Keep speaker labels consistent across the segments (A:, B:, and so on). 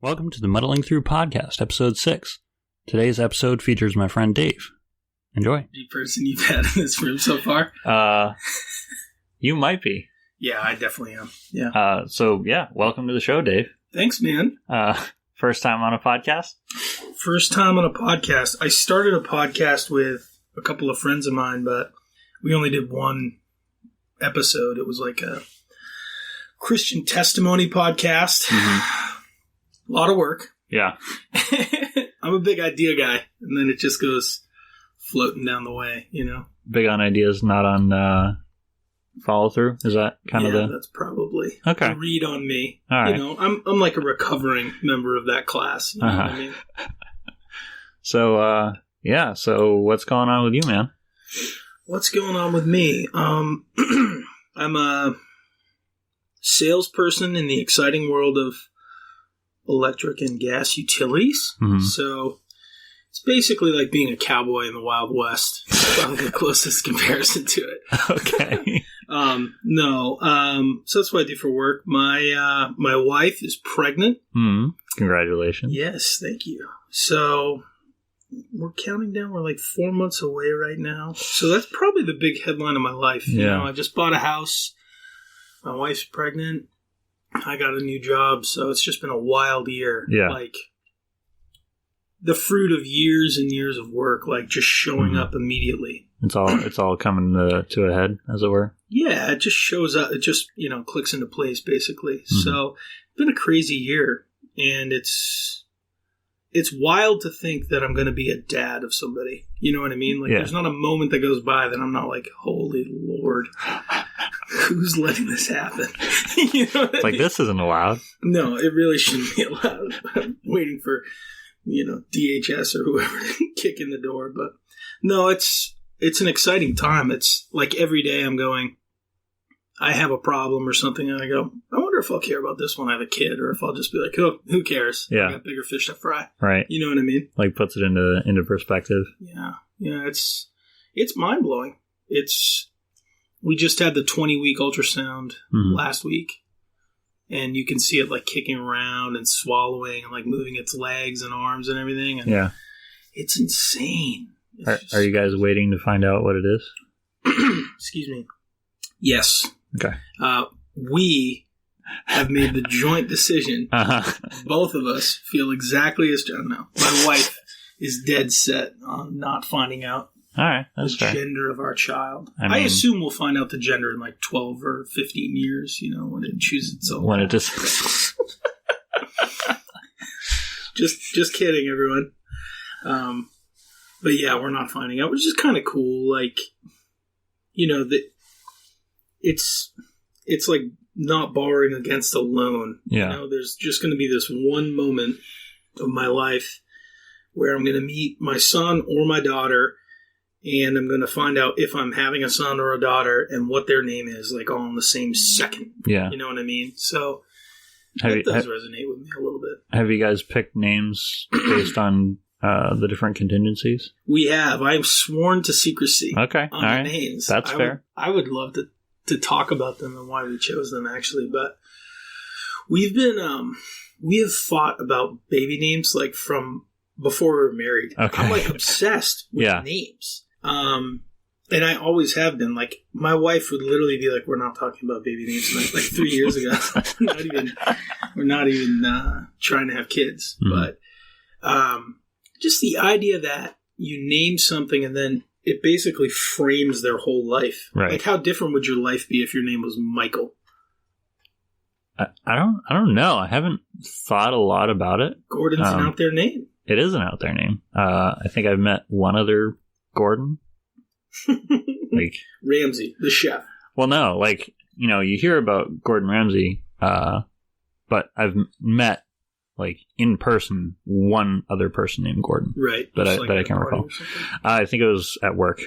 A: Welcome to the Muddling Through Podcast, Episode 6. Today's episode features my friend Dave. Enjoy.
B: The person you've had in this room so far?
A: You might be.
B: Yeah, I definitely am. Yeah.
A: Welcome to the show, Dave.
B: Thanks, man.
A: First time on a podcast?
B: First time on a podcast. I started a podcast with a couple of friends of mine, but we only did one episode. It was like a Christian testimony podcast. Mm-hmm. A lot of work.
A: Yeah.
B: I'm a big idea guy, and then it just goes floating down the way, you know?
A: Big on ideas, not on follow through? Is that kind of the...
B: that's probably
A: okay.
B: a read on me.
A: All right.
B: You know, I'm like a recovering member of that class. You know what I mean?
A: So what's going on with you, man?
B: What's going on with me? I'm a salesperson in the exciting world of electric and gas utilities. Mm-hmm. So it's basically like being a cowboy in the Wild West. Probably the closest comparison to it.
A: Okay.
B: So that's what I do for work. My wife is pregnant.
A: Mm-hmm. Congratulations.
B: Yes, thank you. So we're counting down. We're like 4 months away right now. So that's probably the big headline of my life. You know, I just bought a house. My wife's pregnant. I got a new job, so it's just been a wild year. Yeah. Like, the fruit of years and years of work, like, just showing up immediately.
A: It's all coming to a head, as it were?
B: Yeah, it just shows up. It just, clicks into place, basically. Mm-hmm. So, it's been a crazy year, and it's wild to think that I'm going to be a dad of somebody. You know what I mean? Like, there's not a moment that goes by that I'm not like, holy Lord, who's letting this happen? You know what I mean? This isn't allowed. No, it really shouldn't be allowed. I'm waiting for, DHS or whoever to kick in the door. But no, it's an exciting time. It's like every day I'm going, I have a problem or something, and I go, I wonder if I'll care about this when I have a kid, or if I'll just be like, oh, who cares? Yeah. I got bigger fish to fry.
A: Right.
B: You know what I mean?
A: Like, puts it into perspective.
B: Yeah. Yeah, it's mind-blowing. We just had the 20-week ultrasound last week, and you can see it, like, kicking around and swallowing and, like, moving its legs and arms and everything. And it's insane.
A: Are you guys waiting to find out what it is?
B: Excuse me. Yes.
A: Okay.
B: We have made the joint decision. Both of us feel exactly as John now. My wife is dead set on not finding out
A: the
B: gender of our child. I assume we'll find out the gender in like 12 or 15 years, when it chooses its own.
A: When it just...
B: just kidding, everyone. But yeah, we're not finding out, which is kind of cool. Like, it's like not borrowing against a loan.
A: Yeah.
B: There's just going to be this one moment of my life where I'm going to meet my son or my daughter, and I'm going to find out if I'm having a son or a daughter and what their name is, like all in the same second. Yeah. You know what I mean? So that does resonate with me a little bit.
A: Have you guys picked names based on the different contingencies?
B: We have. I am sworn to secrecy on the names.
A: That's fair.
B: I would love to talk about them and why we chose them, actually. But we have fought about baby names, like, from before we were married. Okay. I'm, like, obsessed with names. And I always have been. Like, my wife would literally be like, we're not talking about baby names like 3 years ago. We're not even trying to have kids. Mm-hmm. But just the idea that you name something and then it basically frames their whole life. Right. Like, how different would your life be if your name was Michael?
A: I don't know. I haven't thought a lot about it.
B: Gordon's an out there name.
A: It is an out there name. I think I've met one other Gordon. Like
B: Ramsay, the chef.
A: Well, no, like, you hear about Gordon Ramsay, but I've met, like, in person, one other person named Gordon.
B: Right.
A: That I can recall. I think it was at work,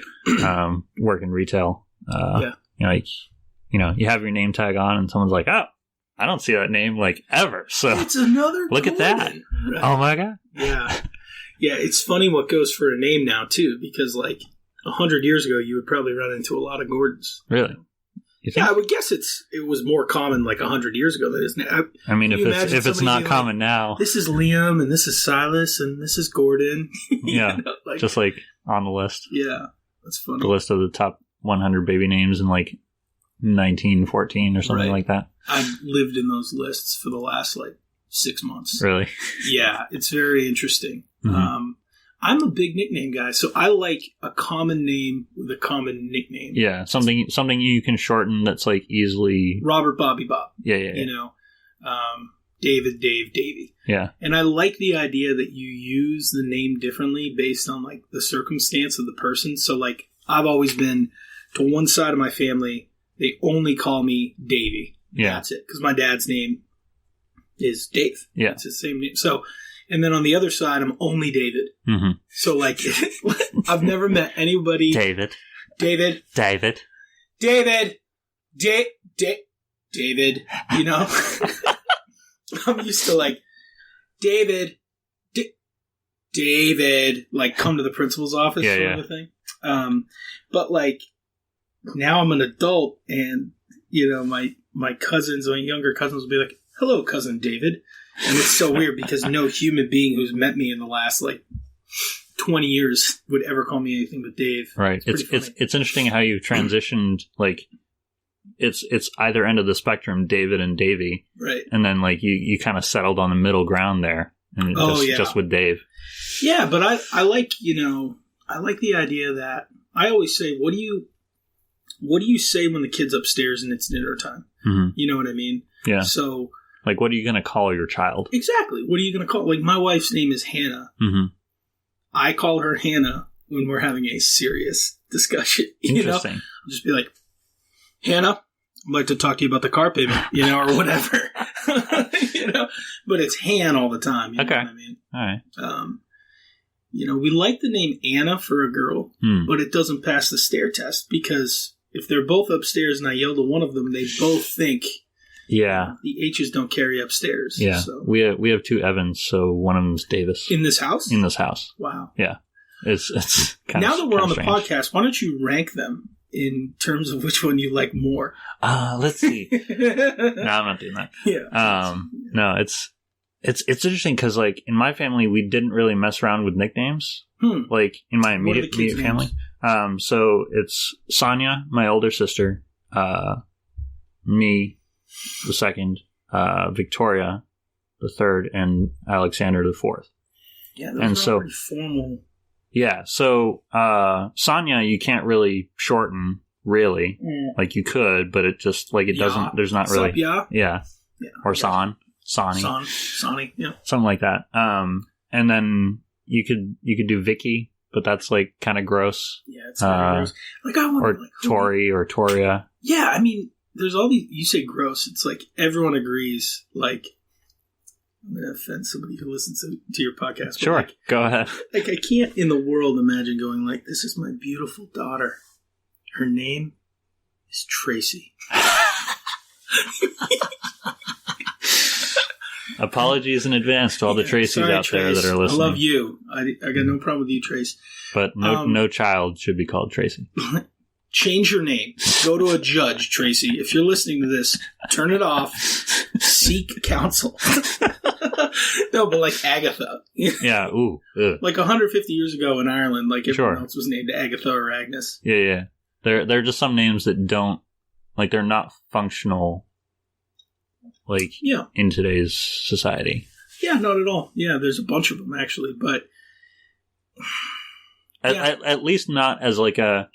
A: work in retail. You have your name tag on and someone's like, oh, I don't see that name, like, ever. So
B: it's another
A: look
B: Gordon.
A: At that. Right. Oh, my God.
B: Yeah. Yeah, it's funny what goes for a name now, too, because, like, 100 years ago, you would probably run into a lot of Gordons.
A: Really?
B: Yeah, I would guess it was more common like 100 years ago than it is now.
A: I mean, if it's not common now,
B: this is Liam and this is Silas and this is Gordon.
A: Yeah, like, just like on the list.
B: Yeah, that's funny.
A: The list of the top 100 baby names in like 1914 or something like that.
B: I've lived in those lists for the last like 6 months.
A: Really?
B: Yeah, it's very interesting.
A: Mm-hmm.
B: I'm a big nickname guy, so I like a common name with a common nickname.
A: Yeah, something you can shorten that's like easily
B: Robert, Bobby, Bob.
A: Yeah.
B: You know, David, Dave, Davey.
A: Yeah.
B: And I like the idea that you use the name differently based on like the circumstance of the person. So like I've always been to one side of my family, they only call me Davey.
A: Yeah.
B: That's it. Because my dad's name is Dave.
A: Yeah.
B: It's his same name. So, and then on the other side, I'm only David.
A: Mm-hmm.
B: So like, I've never met anybody.
A: David.
B: David, you know? I'm used to like, David, like come to the principal's office sort of thing. But like, now I'm an adult and, you know, my cousins, my younger cousins will be like, hello, cousin David. And it's so weird because no human being who's met me in the last like 20 years would ever call me anything but Dave.
A: Right. It's interesting how you transitioned, like, it's either end of the spectrum, David and Davey.
B: Right.
A: And then like you kind of settled on the middle ground there. And just with Dave.
B: Yeah, but I like, you know, I like the idea that I always say, what do you say when the kid's upstairs and it's dinner time?
A: Mm-hmm.
B: You know what I mean?
A: Yeah.
B: So,
A: like, what are you going to call your child?
B: Exactly. What are you going to call? Like, my wife's name is Hannah.
A: Mm-hmm.
B: I call her Hannah when we're having a serious discussion.
A: Interesting.
B: You know? I'll just be like, Hannah, I'd like to talk to you about the car payment, you know, or whatever. You know, but it's Han all the time. You know what I mean?
A: All right.
B: You know, we like the name Anna for a girl, but it doesn't pass the stare test because if they're both upstairs and I yell to one of them, they both think the H's don't carry upstairs.
A: Yeah.
B: So.
A: We have two Evans, so one of them's Davis.
B: In this house?
A: In this house.
B: Wow.
A: Yeah. It's kind of
B: now that we're on the
A: strange.
B: podcast, why don't you rank them in terms of which one you like more?
A: Let's see. No, I'm not doing that.
B: Yeah.
A: No, it's interesting because, like, in my family, we didn't really mess around with nicknames. Like, in my immediate family. So it's Sonia, my older sister, me, the second, Victoria, the third, and Alexander, the fourth.
B: Yeah, those are pretty formal.
A: Yeah, so Sonia, you can't really shorten, really. Like, you could, but it just, like, it doesn't, there's not really. Yeah. Or Sonny.
B: Sonny, yeah.
A: Something like that. And then you could do Vicky, but that's like kind of gross.
B: Yeah, it's kind of gross. Like I wonder,
A: or Tori or Toria.
B: Yeah, I mean, there's all these. You say gross. It's like everyone agrees. Like I'm going to offend somebody who listens to your podcast.
A: Sure,
B: like,
A: go ahead.
B: Like I can't in the world imagine going like, "This is my beautiful daughter. Her name is Tracy."
A: Apologies in advance to all the Tracys out there that are listening.
B: I love you. I got no problem with you, Trace.
A: But no child should be called Tracy.
B: Change your name. Go to a judge, Tracy. If you're listening to this, turn it off. Seek counsel. No, but like Agatha.
A: Yeah, ooh. Ugh.
B: Like 150 years ago in Ireland, like everyone else was named Agatha or Agnes.
A: Yeah. There are just some names that don't, like, they're not functional, like, in today's society.
B: Yeah, not at all. Yeah, there's a bunch of them, actually, but...
A: At least not as like a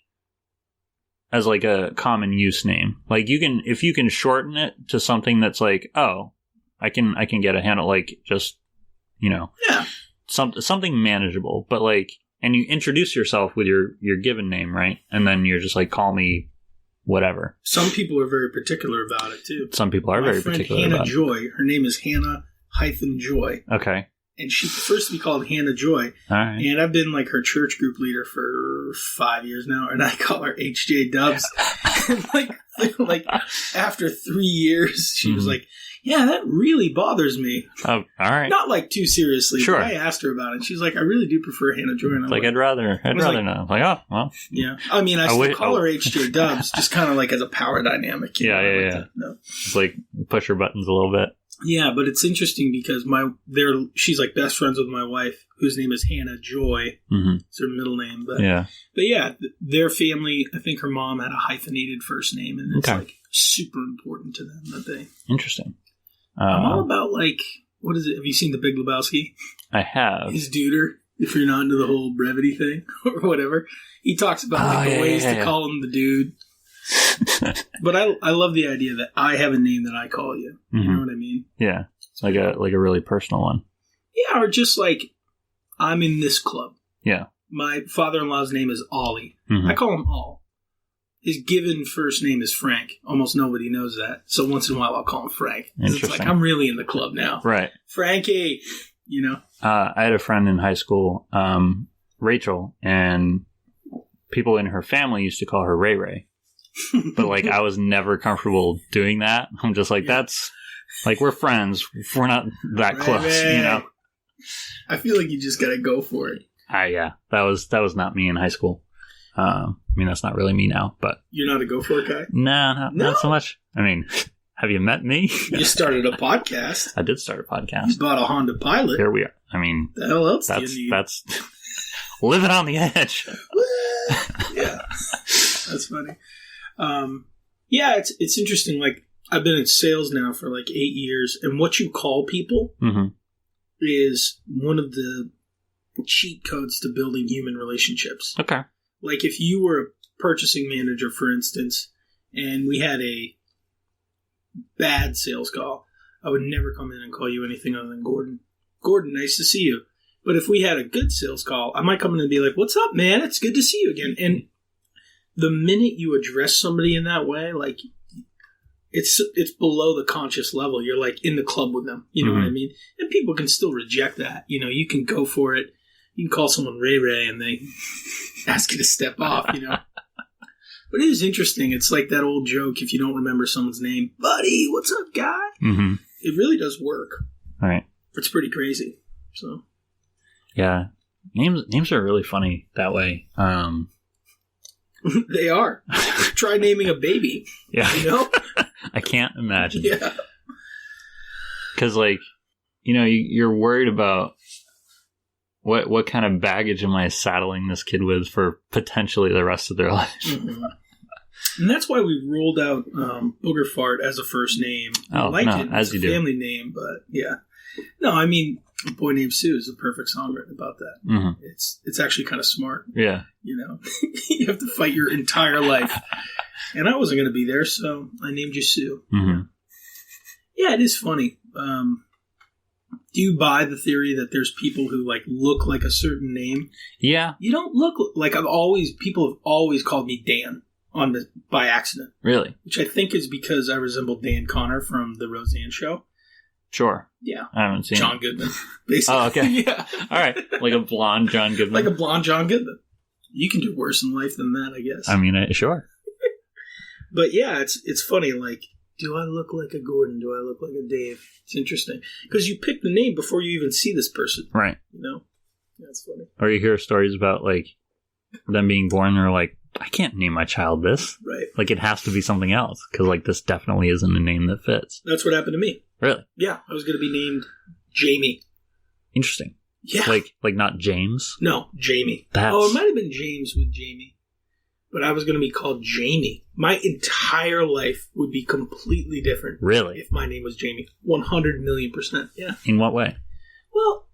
A: common use name. Like, if you can shorten it to something that's like, oh, I can get a handle, like, just, you know, something manageable, but like, and you introduce yourself with your given name, right? And then you're just like, call me whatever.
B: Some people are very particular about it too.
A: Some people are very particular
B: Hannah
A: about
B: Joy, her name is Hannah-Joy.
A: Okay.
B: and she prefers to be called Hannah Joy.
A: All right.
B: And I've been like her church group leader for 5 years now, and I call her HJ Dubs. And like after 3 years, she was like, "Yeah, that really bothers me."
A: Oh, all right.
B: Not like too seriously.
A: Sure.
B: But I asked her about it. She's like, "I really do prefer Hannah Joy." And I'm
A: Like, I'd rather know. Like, oh, well.
B: Yeah. I mean, I still call her HJ Dubs, just kind of like as a power dynamic.
A: Yeah. It's like push her buttons a little bit.
B: Yeah, but it's interesting because she's like best friends with my wife, whose name is Hannah Joy.
A: Mm-hmm.
B: It's her middle name. But yeah, their family, I think her mom had a hyphenated first name, and it's like super important to them that they.
A: Interesting.
B: I'm all about like, what is it? Have you seen The Big Lebowski?
A: I have.
B: His duder, if you're not into the whole brevity thing or whatever. He talks about the ways to call him the dude. But I love the idea that I have a name that I call you. You know what I mean?
A: Yeah. It's like a really personal one.
B: Yeah, or just like, I'm in this club.
A: Yeah.
B: My father-in-law's name is Ollie. I call him All. His given first name is Frank. Almost nobody knows that. So once in a while I'll call him Frank.
A: Interesting.
B: It's like, I'm really in the club now.
A: Right.
B: Frankie, you know?
A: I had a friend in high school, Rachel, and people in her family used to call her Ray Ray. But like, I was never comfortable doing that. I'm just like, that's like, we're friends. We're not that close, you know?
B: I feel like you just gotta go for it.
A: Yeah, that was not me in high school. I mean, that's not really me now, but
B: you're not a go for it guy.
A: No, not so much. I mean, have you met me?
B: You started a podcast.
A: I did start a podcast.
B: You bought a Honda Pilot.
A: Here we are. I mean,
B: the hell else
A: that's
B: do you need?
A: That's living on the edge.
B: Yeah, that's funny. Yeah, it's interesting. Like, I've been in sales now for like 8 years, and what you call people is one of the cheat codes to building human relationships.
A: Okay.
B: Like, if you were a purchasing manager, for instance, and we had a bad sales call, I would never come in and call you anything other than Gordon. Gordon, nice to see you. But if we had a good sales call, I might come in and be like, "What's up, man? It's good to see you again." And the minute you address somebody in that way, like, it's below the conscious level. You're like in the club with them. You know what I mean? And people can still reject that. You know, you can go for it. You can call someone Ray Ray and they ask you to step off, you know. But it is interesting. It's like that old joke, if you don't remember someone's name, "Buddy, what's up, guy?" It really does work.
A: All right.
B: It's pretty crazy. So,
A: yeah. Names are really funny that way.
B: They are. Try naming a baby.
A: Yeah.
B: You know?
A: I can't imagine.
B: Yeah.
A: Because, like, you know, you're worried about what kind of baggage am I saddling this kid with for potentially the rest of their life.
B: And that's why we rolled out Booger Fart as a first name. I like it as a family name, but yeah. No, I mean, A Boy Named Sue is a perfect song written about that. It's actually kind of smart.
A: Yeah.
B: You know, you have to fight your entire life. And I wasn't going to be there, so I named you Sue. Yeah, it is funny. Do you buy the theory that there's people who like look like a certain name?
A: Yeah.
B: You don't look like people have always called me Dan by accident.
A: Really?
B: Which I think is because I resemble Dan Connor from The Roseanne Show.
A: Sure.
B: Yeah.
A: I haven't seen
B: John Goodman, basically.
A: Oh, okay.
B: Yeah.
A: All right. Like a blonde John Goodman.
B: Like a blonde John Goodman. You can do worse in life than that, I guess.
A: I mean, sure.
B: But yeah, it's funny. Like, do I look like a Gordon? Do I look like a Dave? It's interesting. Because you pick the name before you even see this person.
A: Right.
B: You know? That's funny.
A: Or you hear stories about, like, them being born and they're like, I can't name my child this.
B: Right.
A: Like, it has to be something else. Because, like, this definitely isn't a name that fits.
B: That's what happened to me.
A: Really?
B: Yeah. I was going to be named Jamie.
A: Interesting.
B: Yeah.
A: Like not James?
B: No, Jamie.
A: That's...
B: Oh, it might have been James with Jamie. But I was going to be called Jamie. My entire life would be completely different.
A: Really?
B: If my name was Jamie. 100,000,000%. Yeah.
A: In what way?
B: Well,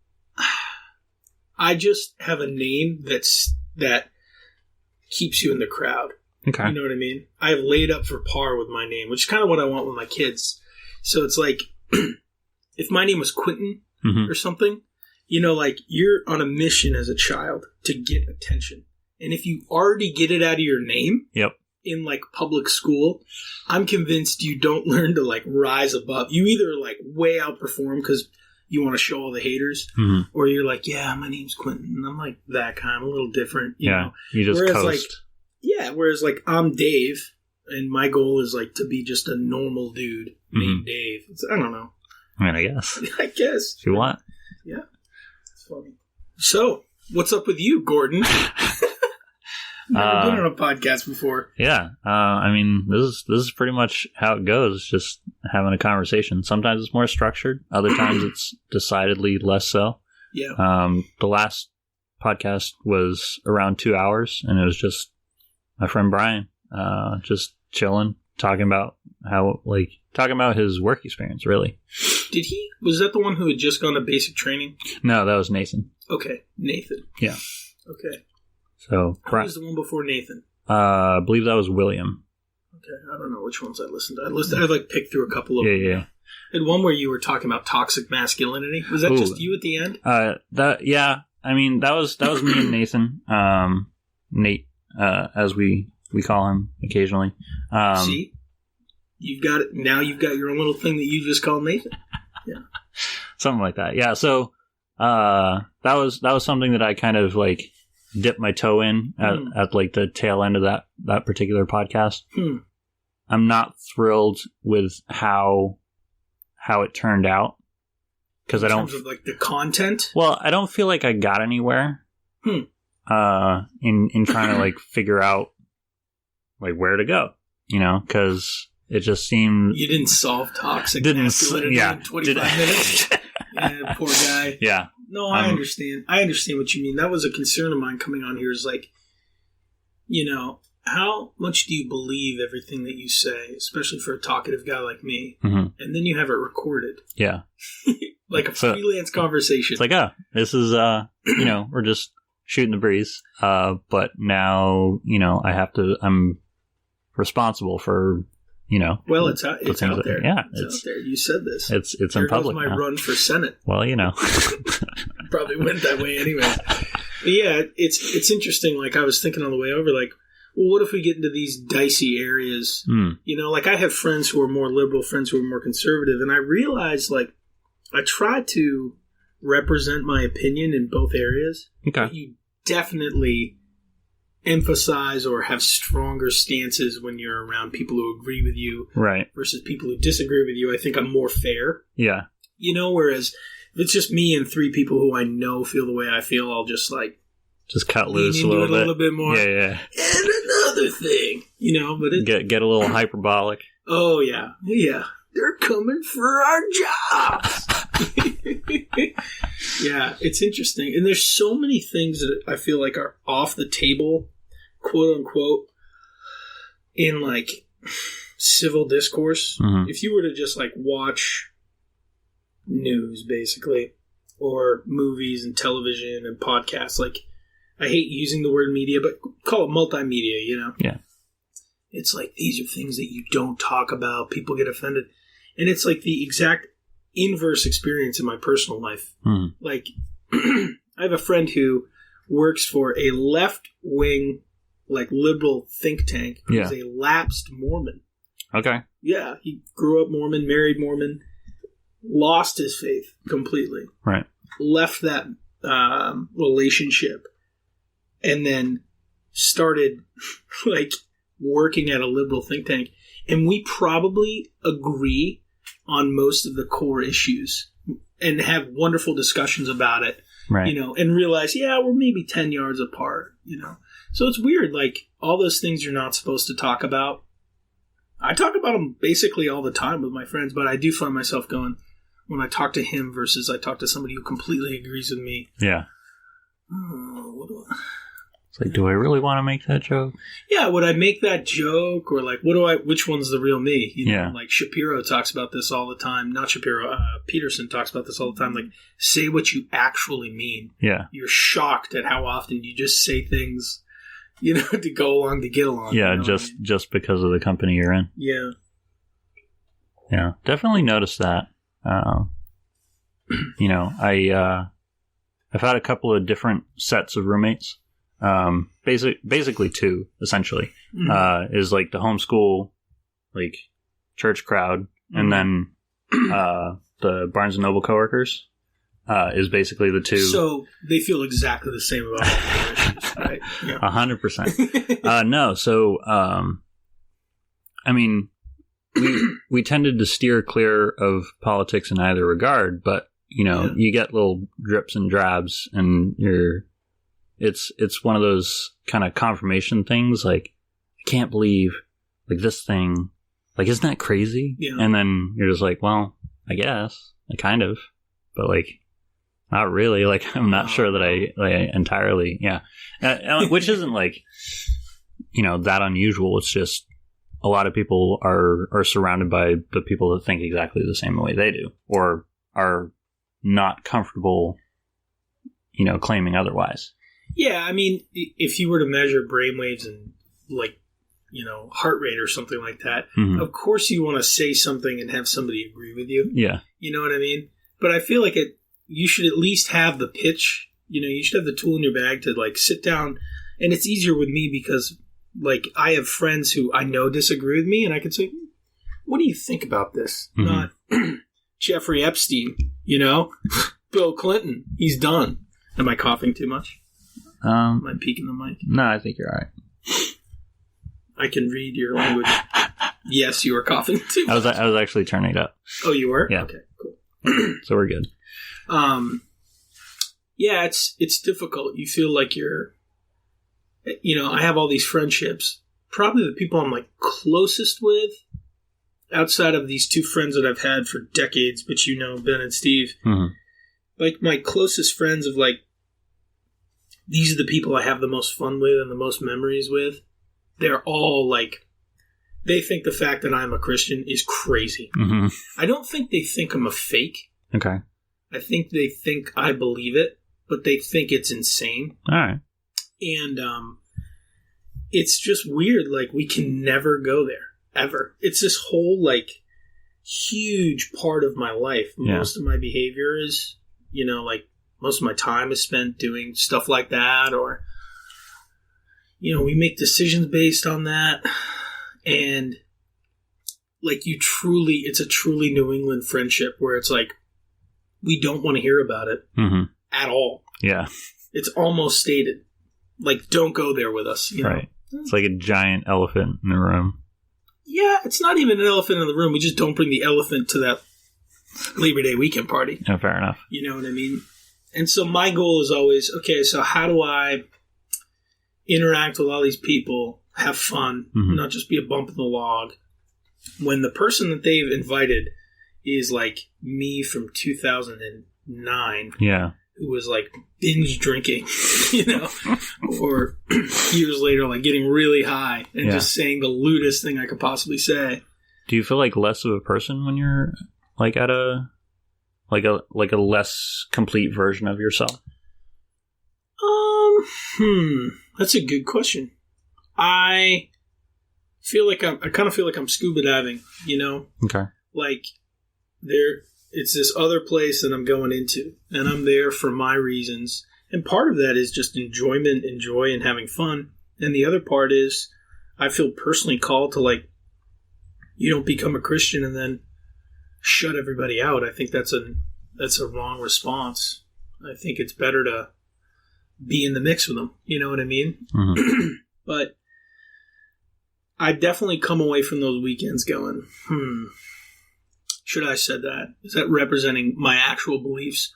B: I just have a name that keeps you in the crowd.
A: Okay.
B: You know what I mean? I have laid up for par with my name, which is kind of what I want with my kids. So it's like, if my name was Quentin or something, you know, like, you're on a mission as a child to get attention. And if you already get it out of your name in, like, public school, I'm convinced you don't learn to, like, rise above. You either, like, way outperform because you want to show all the haters, or you're like, yeah, my name's Quentin, and I'm like that kind, a little different. You know?
A: You just
B: whereas,
A: coast.
B: like, whereas like I'm Dave, and my goal is like to be just a normal dude named Dave. I don't know.
A: I mean, I guess.
B: I guess.
A: If you want.
B: Yeah. It's funny. So, what's up with you, Gordon? Never been on a podcast before.
A: Yeah. I mean, this is pretty much how it goes, just having a conversation. Sometimes it's more structured. Other times it's decidedly less so.
B: Yeah.
A: The last podcast was around 2 hours, and it was just my friend Brian just chilling, talking about his work experience, really.
B: Was that the one who had just gone to basic training?
A: No, that was Nathan.
B: Okay, Nathan.
A: Yeah.
B: Okay.
A: So,
B: who was the one before Nathan?
A: I believe that was William.
B: Okay, I don't know which ones I listened to. I like picked through a couple of them.
A: Yeah.
B: And one where you were talking about toxic masculinity. Was that just you at the end?
A: I mean, that was me and Nathan. Nate, as we call him occasionally.
B: See? You've got it. Now you've got your own little thing that you just call Nathan. Yeah.
A: Something like that. Yeah. So, that was something that I kind of like dipped my toe in at like the tail end of that particular podcast. I'm not thrilled with how it turned out, because I don't, in
B: terms of like the content.
A: Well, I don't feel like I got anywhere in trying to like figure out like where to go, because it just seemed
B: you didn't solve toxic masculinity in 25 minutes. Yeah, poor guy.
A: Yeah.
B: No, I understand. I understand what you mean. That was a concern of mine coming on here, is like, how much do you believe everything that you say, especially for a talkative guy like me? And then you have it recorded.
A: Yeah.
B: Like a freelance conversation.
A: It's like, this is, we're just shooting the breeze. But now, I'm responsible for,
B: well, it's out there.
A: Yeah.
B: It's out there. You said this.
A: It's
B: there
A: in public
B: goes my run for Senate.
A: Well,
B: Probably went that way anyway. But yeah, it's interesting. Like, I was thinking on the way over, like, well, what if we get into these dicey areas? Like, I have friends who are more liberal, friends who are more conservative, and I realized, like, I try to represent my opinion in both areas.
A: Okay.
B: But you definitely emphasize or have stronger stances when you're around people who agree with you,
A: right,
B: versus people who disagree with you. I think I'm more fair.
A: Yeah.
B: Whereas if it's just me and three people who I know feel the way I feel, I'll just
A: cut loose a little bit
B: more.
A: Yeah.
B: And another thing, but it
A: get a little hyperbolic.
B: Oh yeah. They're coming for our jobs. Yeah, it's interesting, and there's so many things that I feel like are off the table, quote unquote, in like civil discourse. If you were to just like watch news, basically, or movies and television and podcasts, like, I hate using the word media, but call it multimedia,
A: Yeah.
B: It's like, these are things that you don't talk about. People get offended. And it's like the exact inverse experience in my personal life. Like, I have a friend who works for a left-wing, like, liberal think tank who's a lapsed Mormon.
A: Okay.
B: Yeah, he grew up Mormon, married Mormon, lost his faith completely.
A: Right.
B: Left that relationship, and then started, like, working at a liberal think tank. And we probably agree on most of the core issues and have wonderful discussions about it,
A: right,
B: and realize, we're maybe 10 yards apart, So it's weird, like, all those things you're not supposed to talk about. I talk about them basically all the time with my friends, but I do find myself going, when I talk to him versus I talk to somebody who completely agrees with me.
A: Yeah.
B: What do I...
A: It's like, do I really want to make that joke?
B: Yeah, would I make that joke? Or like, which one's the real me? Like Shapiro talks about this all the time. Not Shapiro, Peterson talks about this all the time. Like, say what you actually mean.
A: Yeah.
B: You're shocked at how often you just say things, to go along to get along.
A: Yeah, just because of the company you're in.
B: Yeah.
A: Yeah, definitely noticed that. I've had a couple of different sets of roommates. Basically two, essentially, is like the homeschool, like, church crowd, and then, the Barnes & Noble coworkers. is basically the two.
B: So they feel exactly the same about all issues, right? Yeah.
A: 100%. No, so I mean, we tended to steer clear of politics in either regard, but you get little drips and drabs, and it's one of those kind of confirmation things. Like, I can't believe like this thing. Like, isn't that crazy?
B: Yeah.
A: And then you're just like, well, I guess, kind of, but like, not really. Like, I'm not sure that I entirely, yeah. Which isn't like, that unusual. It's just a lot of people are surrounded by the people that think exactly the same way they do, or are not comfortable, claiming otherwise.
B: Yeah, I mean, if you were to measure brainwaves and like, heart rate or something like that,
A: mm-hmm.
B: of course you want to say something and have somebody agree with you.
A: Yeah.
B: You know what I mean? But I feel like you should at least have the pitch. You should have the tool in your bag to like sit down. And it's easier with me because like I have friends who I know disagree with me, and I can say, what do you think about this?
A: Mm-hmm.
B: Not Jeffrey Epstein, Bill Clinton. He's done. Am I coughing too much? Am I peeking the mic?
A: No, I think you're all right.
B: I can read your language. Yes, you were coughing too much.
A: I was actually turning it up.
B: Oh, you were?
A: Yeah.
B: Okay, cool.
A: So we're good.
B: Yeah, it's difficult. You feel like you're, I have all these friendships. Probably the people I'm like closest with, outside of these two friends that I've had for decades, but Ben and Steve.
A: Mm-hmm.
B: Like my closest friends of like, these are the people I have the most fun with and the most memories with. They're all like, they think the fact that I'm a Christian is crazy.
A: Mm-hmm.
B: I don't think they think I'm a fake.
A: Okay.
B: I think they think I believe it, but they think it's insane.
A: All right.
B: And it's just weird. Like, we can never go there, ever. It's this whole, like, huge part of my life.
A: Yeah.
B: Most of my behavior is, like, most of my time is spent doing stuff like that, or, we make decisions based on that. And, like, it's a truly New England friendship where it's like, we don't want to hear about it
A: mm-hmm.
B: at all.
A: Yeah.
B: It's almost stated. Like, don't go there with us.
A: Right. It's like a giant elephant in the room.
B: Yeah, it's not even an elephant in the room. We just don't bring the elephant to that Labor Day weekend party.
A: Yeah, fair enough.
B: You know what I mean? And so my goal is always, okay, so how do I interact with all these people, have fun,
A: mm-hmm.
B: not just be a bump in the log, when the person that they've invited is like me from 2009.
A: Yeah.
B: Who was like binge drinking, or years later, like getting really high and just saying the lewdest thing I could possibly say.
A: Do you feel like less of a person when you're like at a less complete version of yourself?
B: That's a good question. I kind of feel like I'm scuba diving,
A: Okay.
B: Like it's this other place that I'm going into, and I'm there for my reasons. And part of that is just enjoyment, and having fun. And the other part is I feel personally called to, like, you don't become a Christian and then shut everybody out. I think that's a wrong response. I think it's better to be in the mix with them. You know what I mean?
A: Mm-hmm.
B: But I definitely come away from those weekends going, should I have said that? Is that representing my actual beliefs?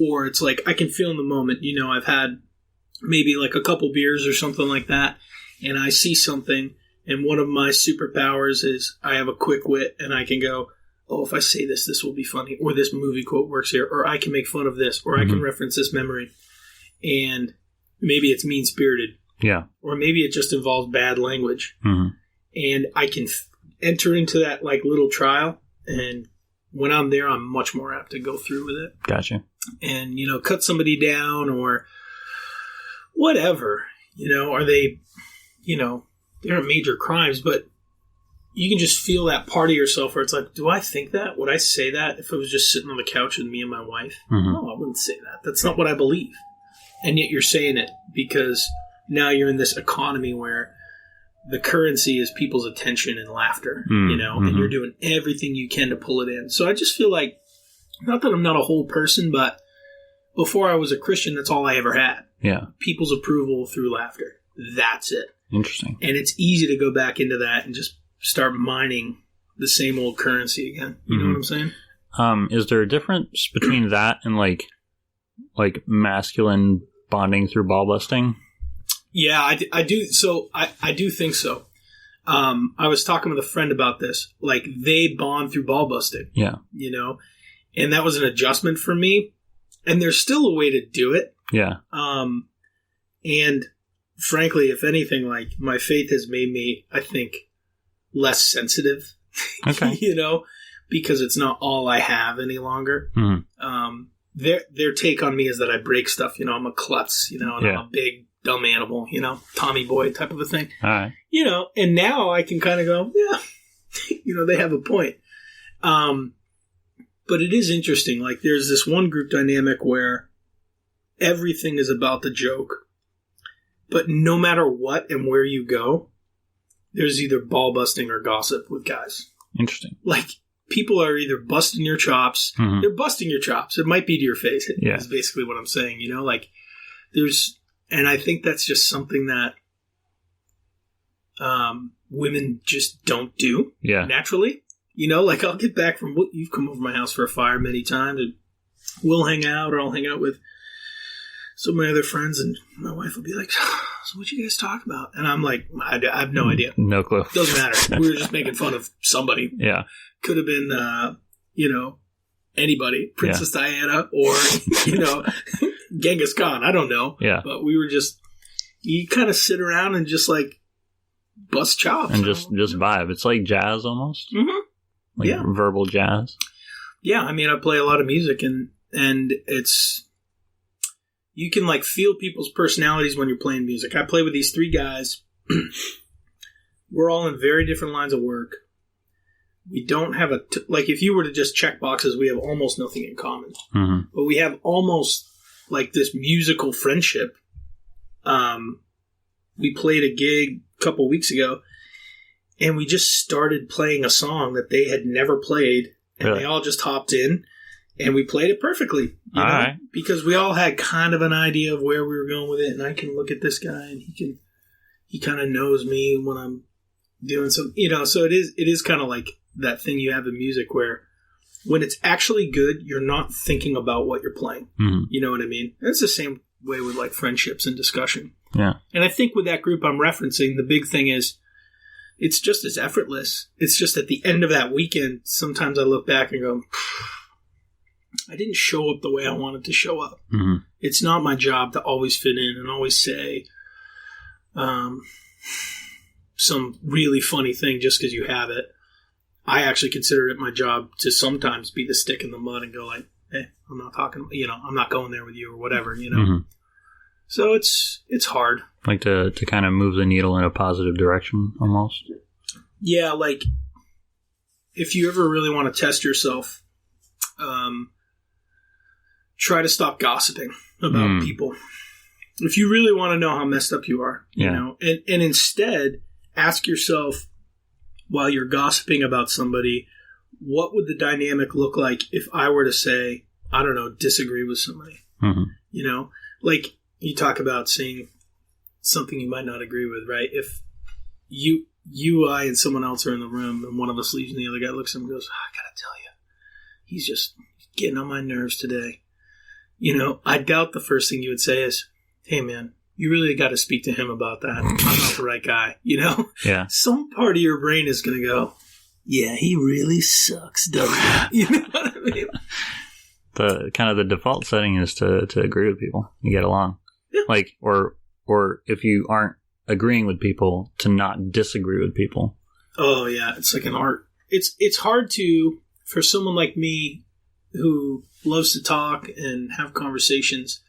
B: Or it's like, I can feel in the moment, I've had maybe like a couple beers or something like that, and I see something, and one of my superpowers is I have a quick wit, and I can go, oh, if I say this, this will be funny, or this movie quote works here, or I can make fun of this, or I can reference this memory. And maybe it's mean-spirited.
A: Yeah. Or
B: maybe it just involves bad language.
A: Mm-hmm.
B: And I can enter into that like little trial, and when I'm there, I'm much more apt to go through with it.
A: Gotcha.
B: And, cut somebody down or whatever, are they, they aren't major crimes, but you can just feel that part of yourself where it's like, do I think that? Would I say that if I was just sitting on the couch with me and my wife?
A: Mm-hmm.
B: No, I wouldn't say that. That's not what I believe. And yet you're saying it because now you're in this economy where the currency is people's attention and laughter,
A: mm-hmm.
B: and you're doing everything you can to pull it in. So I just feel like, not that I'm not a whole person, but before I was a Christian, that's all I ever had.
A: Yeah.
B: People's approval through laughter. That's it.
A: Interesting.
B: And it's easy to go back into that and just start mining the same old currency again. You know what I'm saying?
A: Is there a difference between that and like masculine bonding through ball busting?
B: Yeah, I do. So I do think so. I was talking with a friend about this. Like, they bond through ball busting.
A: Yeah.
B: You know? And that was an adjustment for me. And there's still a way to do it.
A: Yeah.
B: And frankly, if anything, like, my faith has made me, I think, less sensitive.
A: Okay.
B: You know? Because it's not all I have any longer.
A: Mm-hmm.
B: Their take on me is that I break stuff. You know, I'm a klutz, you know, and I'm a big, dumb animal, you know, Tommy Boy type of a thing.
A: All right.
B: You know, and now I can kind of go, yeah, you know, they have a point. But it is interesting. Like, there's this one group dynamic where everything is about the joke. But no matter what and where you go, there's either ball busting or gossip with guys.
A: Interesting.
B: Like, people are either busting your chops. Mm-hmm. They're busting your chops. It might be to your face.
A: Yeah.
B: Is basically what I'm saying. You know, like, and I think that's just something that women just don't do naturally. You know, like, I'll get back from, you've come over my house for a fire many times, and we'll hang out, or I'll hang out with some of my other friends, and my wife will be like, so what you guys talk about? And I'm like, I have no idea.
A: No clue.
B: Doesn't matter. We were just making fun of somebody.
A: Yeah.
B: Could have been, you know, anybody. Princess Diana or, you know, Genghis Khan. I don't know.
A: Yeah.
B: But we were just, you kind of sit around and just, like, bust chops.
A: And just vibe. It's like jazz almost.
B: Mm-hmm.
A: Like verbal jazz.
B: Yeah. I mean, I play a lot of music, and it's, you can, like, feel people's personalities when you're playing music. I play with these three guys. We're all in very different lines of work. We don't have like, if you were to just check boxes, we have almost nothing in common.
A: Mm-hmm.
B: But we have almost, like, this musical friendship. We played a gig a couple weeks ago, and we just started playing a song that they had never played, and they all just hopped in, and we played it perfectly. You know?
A: Right. Because
B: we all had kind of an idea of where we were going with it, and I can look at this guy, and he kind of knows me when I'm doing some, you know, so it is kind of like that thing you have in music where when it's actually good, you're not thinking about what you're playing.
A: Mm-hmm.
B: You know what I mean? And it's the same way with, like, friendships and discussion.
A: Yeah.
B: And I think with that group I'm referencing, the big thing is it's just as effortless. It's just at the end of that weekend, sometimes I look back and go, I didn't show up the way I wanted to show up.
A: Mm-hmm.
B: It's not my job to always fit in and always say some really funny thing just because you have it. I actually consider it my job to sometimes be the stick in the mud and go, like, hey, I'm not talking, you know, I'm not going there with you or whatever, you know. Mm-hmm. So it's hard.
A: Like to kind of move the needle in a positive direction almost.
B: Yeah, like, if you ever really want to test yourself, try to stop gossiping about people. If you really want to know how messed up you are, you know, and instead ask yourself, while you're gossiping about somebody, what would the dynamic look like if I were to say, I don't know, disagree with somebody?
A: Mm-hmm.
B: You know, like, you talk about saying something you might not agree with, right? If you, I, and someone else are in the room, and one of us leaves, and the other guy looks at him and goes, I gotta tell you, he's just getting on my nerves today. You know, I doubt the first thing you would say is, hey, man, you really got to speak to him about that. I'm not the right guy, you know?
A: Yeah.
B: Some part of your brain is going to go, yeah, he really sucks, doesn't he? You know what I mean?
A: The kind of the default setting is to agree with people and get along.
B: Yeah.
A: Like, or if you aren't agreeing with people, to not disagree with people.
B: Oh, yeah. It's like an art. It's hard for someone like me who loves to talk and have conversations,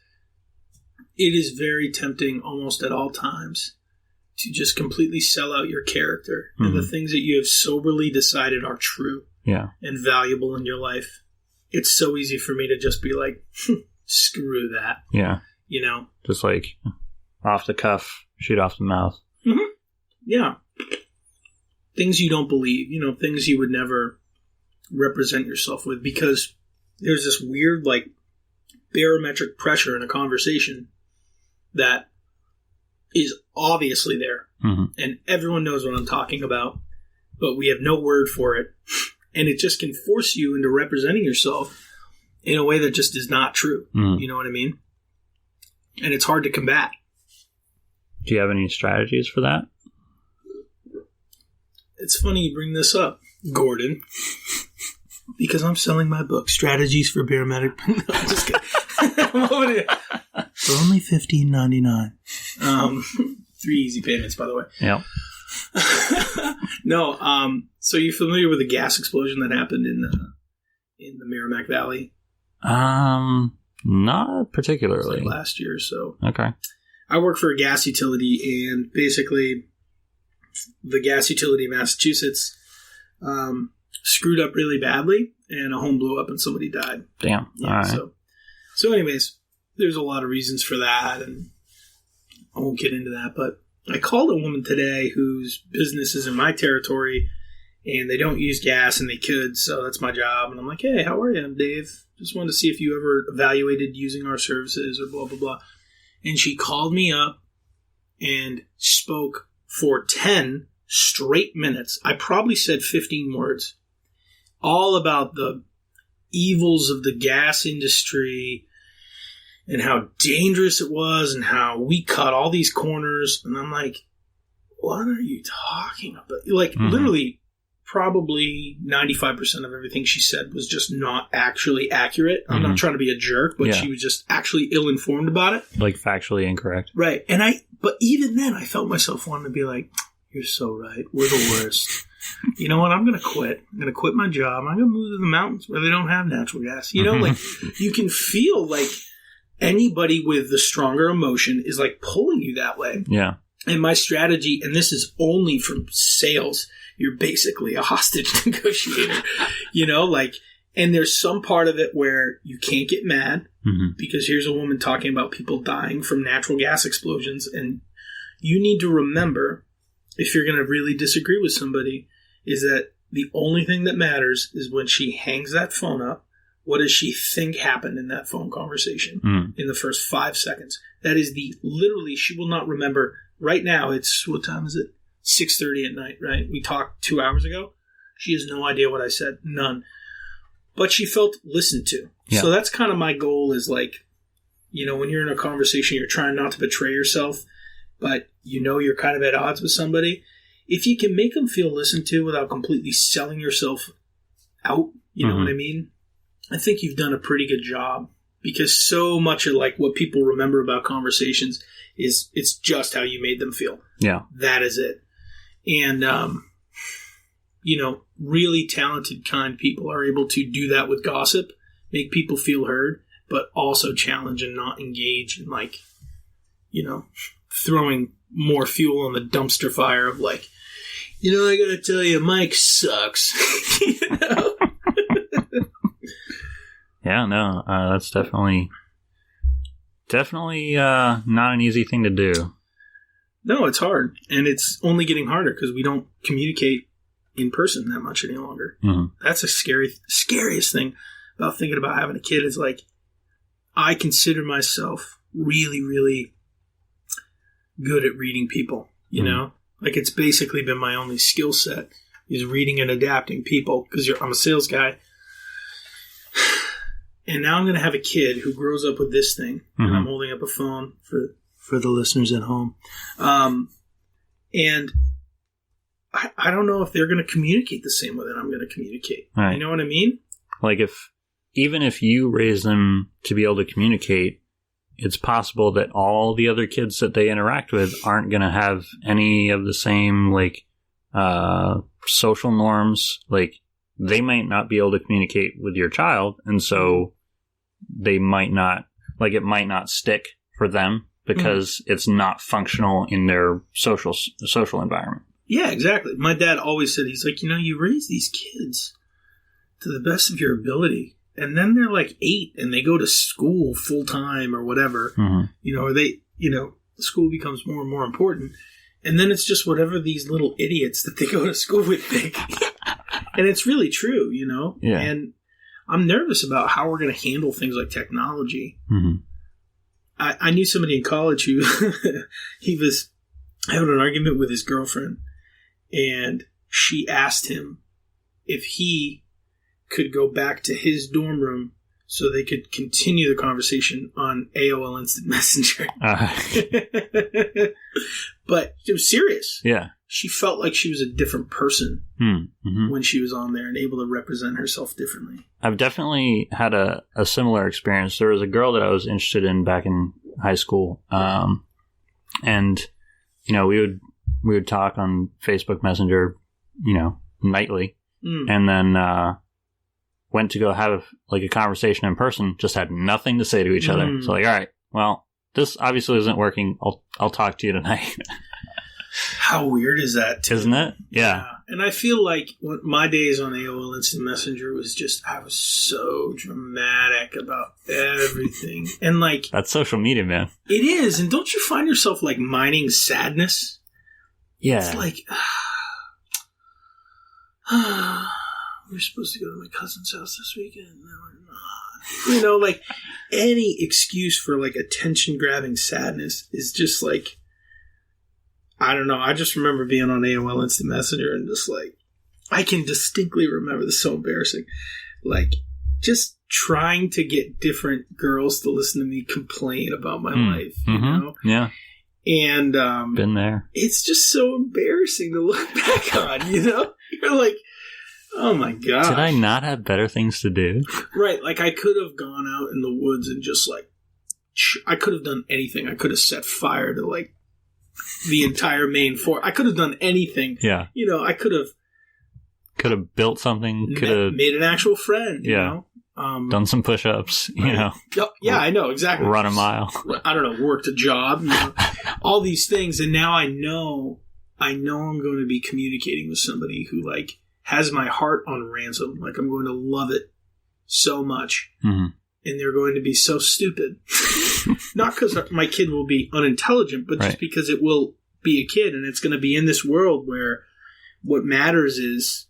B: it is very tempting almost at all times to just completely sell out your character and the things that you have soberly decided are true and valuable in your life. It's so easy for me to just be like, screw that.
A: Yeah.
B: You know?
A: Just like off the cuff, shoot off the mouth.
B: Mm-hmm. Yeah. Things you don't believe, you know, things you would never represent yourself with, because there's this weird, like, barometric pressure in a conversation that is obviously there.
A: Mm-hmm.
B: And everyone knows what I'm talking about, but we have no word for it. And it just can force you into representing yourself in a way that just is not true.
A: Mm-hmm.
B: You know what I mean? And it's hard to combat.
A: Do you have any strategies for that?
B: It's funny you bring this up, Gordon, because I'm selling my book, Strategies for Barometric. No, I'm just kidding. For only $15.99. 3 easy payments, by the way.
A: Yeah.
B: No. So you're familiar with the gas explosion that happened in the Merrimack Valley?
A: Not particularly.
B: Like last year or so.
A: Okay.
B: I work for a gas utility, and basically the gas utility in Massachusetts screwed up really badly, and a home blew up and somebody died.
A: Damn.
B: Yeah,
A: all right.
B: So anyways, there's a lot of reasons for that, and I won't get into that, but I called a woman today whose business is in my territory, and they don't use gas, and they could, so that's my job. And I'm like, hey, how are you? I'm Dave. Just wanted to see if you ever evaluated using our services or blah, blah, blah. And she called me up and spoke for 10 straight minutes. I probably said 15 words, all about the evils of the gas industry and how dangerous it was and how we cut all these corners. And I'm like, what are you talking about? Like, literally, probably 95% of everything she said was just not actually accurate. I'm not trying to be a jerk, but she was just actually ill-informed about it.
A: Like factually incorrect.
B: Right. But even then, I felt myself wanting to be like, you're so right. We're the worst. You know what? I'm going to quit. I'm going to quit my job. I'm going to move to the mountains where they don't have natural gas. You know, like, you can feel like anybody with the stronger emotion is like pulling you that way.
A: Yeah.
B: And my strategy, and this is only from sales, you're basically a hostage negotiator, you know, like, and there's some part of it where you can't get mad because here's a woman talking about people dying from natural gas explosions. And you need to remember, if you're going to really disagree with somebody, is that the only thing that matters is when she hangs that phone up, what does she think happened in that phone conversation in the first 5 seconds? That is literally, she will not remember. Right now, what time is it? 6:30 at night, right? We talked 2 hours ago. She has no idea what I said. None. But she felt listened to. Yeah. So that's kind of my goal, is like, you know, when you're in a conversation, you're trying not to betray yourself, but you know you're kind of at odds with somebody. If you can make them feel listened to without completely selling yourself out, you know what I mean? I think you've done a pretty good job, because so much of like what people remember about conversations is it's just how you made them feel.
A: Yeah.
B: That is it. And, you know, really talented, kind people are able to do that with gossip, make people feel heard, but also challenge and not engage in, like, you know, throwing more fuel on the dumpster fire of like, you know, I gotta tell you, Mike sucks. You know?
A: Yeah, no, that's definitely not an easy thing to do.
B: No, it's hard, and it's only getting harder because we don't communicate in person that much any longer. That's the scariest thing about thinking about having a kid, is like, I consider myself really, really good at reading people, you know? Like, it's basically been my only skill set, is reading and adapting people, because I'm a sales guy. And now I'm going to have a kid who grows up with this thing, and I'm holding up a phone for the listeners at home. And I don't know if they're going to communicate the same way that I'm going to communicate. Right. You know what I mean?
A: Like, even if you raise them to be able to communicate, it's possible that all the other kids that they interact with aren't going to have any of the same, like, social norms. Like, they might not be able to communicate with your child, and so they might not, like, it might not stick for them because it's not functional in their social environment.
B: Yeah, exactly. My dad always said, he's like, you know, you raise these kids to the best of your ability, and then they're like 8 and they go to school full time or whatever, you know, or school becomes more and more important. And then it's just whatever these little idiots that they go to school with think. And it's really true, you know?
A: Yeah.
B: And I'm nervous about how we're going to handle things like technology.
A: Mm-hmm.
B: I knew somebody in college who he was having an argument with his girlfriend, and she asked him if he could go back to his dorm room so they could continue the conversation on AOL Instant Messenger. But it was serious.
A: Yeah.
B: She felt like she was a different person
A: mm-hmm.
B: when she was on there and able to represent herself differently.
A: I've definitely had a similar experience. There was a girl that I was interested in back in high school. And, you know, we would talk on Facebook Messenger, you know, nightly. And then went to go have like a conversation in person, just had nothing to say to each other. So like, all right, well, this obviously isn't working. I'll talk to you tonight.
B: How weird is that, too?
A: Isn't it? Yeah.
B: And I feel like my days on AOL Instant Messenger was just, I was so dramatic about everything. And like...
A: That's social media, man.
B: It is. And don't you find yourself like mining sadness?
A: Yeah.
B: It's like, we're supposed to go to my cousin's house this weekend. No, we're not. You know, like any excuse for like attention-grabbing sadness is just like... I don't know. I just remember being on AOL Instant Messenger and just like, I can distinctly remember this. So embarrassing. Like, just trying to get different girls to listen to me complain about my life, you know?
A: Yeah.
B: And,
A: been there.
B: It's just so embarrassing to look back on, you know? You're like, oh my God.
A: Did I not have better things to do?
B: Right. Like, I could have gone out in the woods and just like, I could have done anything. I could have set fire to like, the entire main forest. I could have done anything.
A: Yeah.
B: You know, I could have
A: built something. Could have
B: made an actual friend.
A: Yeah.
B: You know?
A: Done some push-ups. You know.
B: Yeah, I know exactly.
A: Run a mile.
B: I don't know. Worked a job. You know, all these things, and now I know I'm going to be communicating with somebody who like has my heart on ransom. Like I'm going to love it so much, and they're going to be so stupid. Not because my kid will be unintelligent, but just because it will be a kid, and it's going to be in this world where what matters is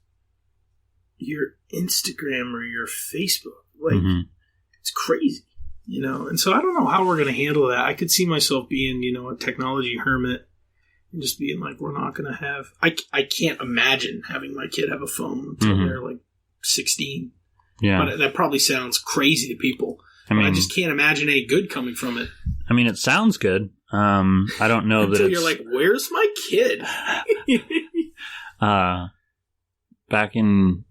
B: your Instagram or your Facebook. Like, it's crazy, you know? And so I don't know how we're going to handle that. I could see myself being, you know, a technology hermit and just being like, we're not going to have... I can't imagine having my kid have a phone until they're like 16.
A: Yeah.
B: But that probably sounds crazy to people. I mean, I just can't imagine any good coming from it.
A: I mean, it sounds good. I don't know that it's...
B: You're like, where's my kid?
A: Back in...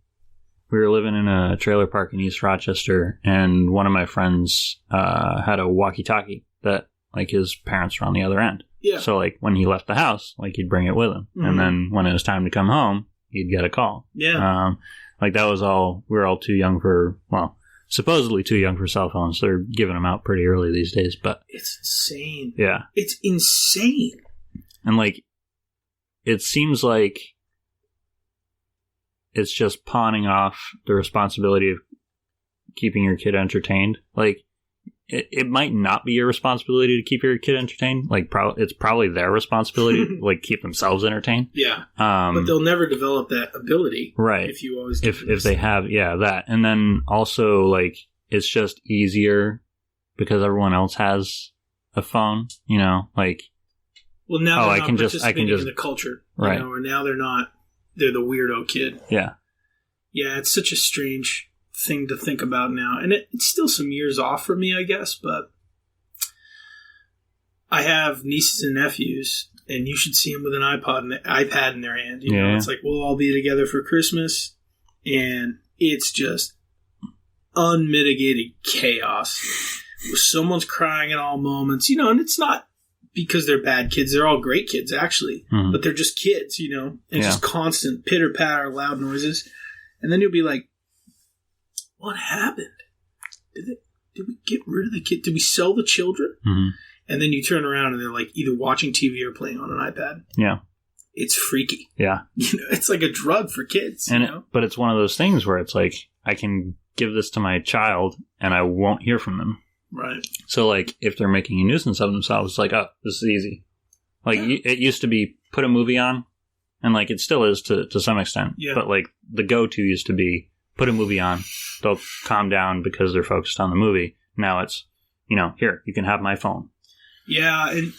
A: We were living in a trailer park in East Rochester, and one of my friends had a walkie-talkie that, like, his parents were on the other end.
B: Yeah.
A: So, like, when he left the house, like, he'd bring it with him. And then when it was time to come home, he'd get a call.
B: Yeah.
A: Like, that was all... We were all too young for... Well... Supposedly too young for cell phones. They're giving them out pretty early these days, but...
B: It's insane.
A: Yeah.
B: It's insane.
A: And, like, it seems like it's just pawning off the responsibility of keeping your kid entertained. Like, it might not be your responsibility to keep your kid entertained. Like, it's probably their responsibility to, like, keep themselves entertained.
B: Yeah. But they'll never develop that ability.
A: Right.
B: If you always...
A: If they have, that. And then also, like, it's just easier because everyone else has a phone, you know? Like...
B: Well, now they're not participating in the culture.
A: Right.
B: You know, or now they're the weirdo kid.
A: Yeah.
B: Yeah, it's such a strange thing to think about now, and it's still some years off for me, I guess, but I have nieces and nephews, and you should see them with an iPad in their hand. You know, it's like, we'll all be together for Christmas, and it's just unmitigated chaos. Someone's crying at all moments, you know, and it's not because they're bad kids. They're all great kids, actually, but they're just kids, you know, and just constant pitter-patter, loud noises. And then you'll be like, what happened? Did we get rid of the kid? Did we sell the children? And then you turn around and they're like either watching TV or playing on an iPad.
A: Yeah.
B: It's freaky.
A: Yeah.
B: You know, it's like a drug for kids.
A: But it's one of those things where it's like, I can give this to my child and I won't hear from them.
B: Right.
A: So, like, if they're making a nuisance of themselves, it's like, oh, this is easy. Like, it used to be put a movie on, and, like, it still is to some extent.
B: Yeah.
A: But, like, the go-to used to be put a movie on. They'll calm down because they're focused on the movie. Now it's, here, you can have my phone.
B: Yeah, and,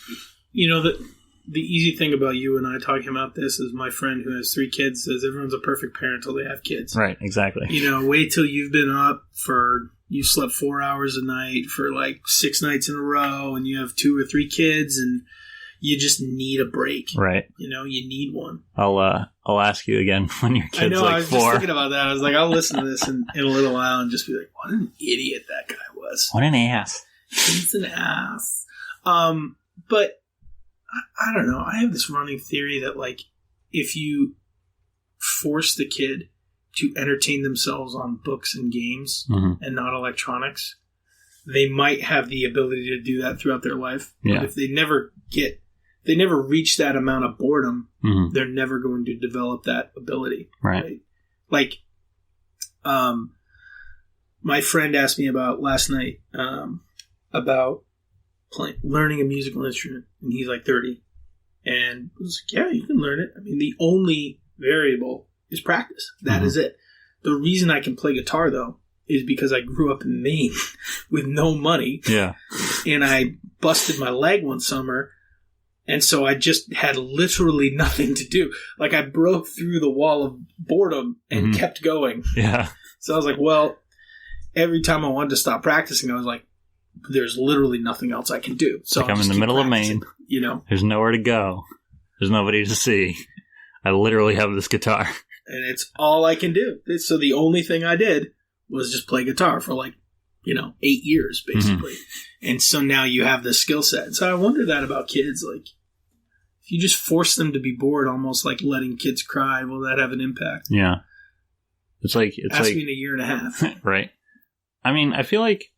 B: the easy thing about you and I talking about this is my friend who has 3 kids says everyone's a perfect parent until they have kids.
A: Right, exactly.
B: Wait till you've been up you slept 4 hours a night for like 6 nights in a row, and you have 2 or 3 kids, and you just need a break.
A: Right.
B: You need one.
A: I'll ask you again when your kid's
B: I was
A: 4.
B: just thinking about that. I was like, I'll listen to this in a little while and just be like, what an idiot that guy was.
A: What an ass.
B: He's an ass. But I don't know. I have this running theory that, like, if you force the kid to entertain themselves on books and games and not electronics, they might have the ability to do that throughout their life.
A: Yeah.
B: But if they never reach that amount of boredom, they're never going to develop that ability.
A: Right?
B: Like, my friend asked me about last night about learning a musical instrument, and he's like 30, and I was like, yeah, you can learn it. I mean, the only variable is practice. That is it. The reason I can play guitar, though, is because I grew up in Maine with no money.
A: Yeah.
B: And I busted my leg one summer, and so I just had literally nothing to do. Like, I broke through the wall of boredom and kept going.
A: Yeah.
B: So I was like, well, every time I wanted to stop practicing, I was like, there's literally nothing else I can do. So
A: I'm in the middle of Maine. There's nowhere to go. There's nobody to see. I literally have this guitar.
B: And it's all I can do. So the only thing I did was just play guitar for 8 years, basically. And so now you have this skill set. So I wonder that about kids. Like, if you just force them to be bored, almost like letting kids cry, will that have an impact?
A: Yeah. Ask
B: me in a year and a half.
A: Right. I mean, I feel like,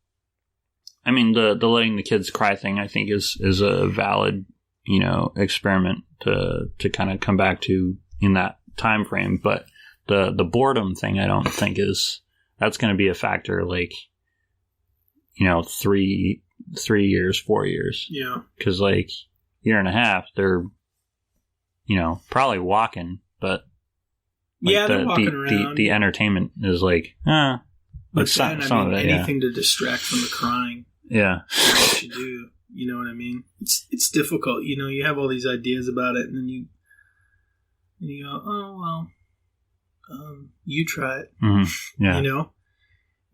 A: the letting the kids cry thing, I think, is a valid, experiment to kind of come back to in that time frame. But the boredom thing, I don't think that's going to be a factor. 3 years, 4 years.
B: Yeah.
A: Because year and a half, they're, probably walking, but
B: they're walking around.
A: The entertainment is
B: But anything to distract from the crying.
A: Yeah.
B: What you do, you know what I mean? It's difficult. You have all these ideas about it, and then you go, oh, well, you try it.
A: Yeah.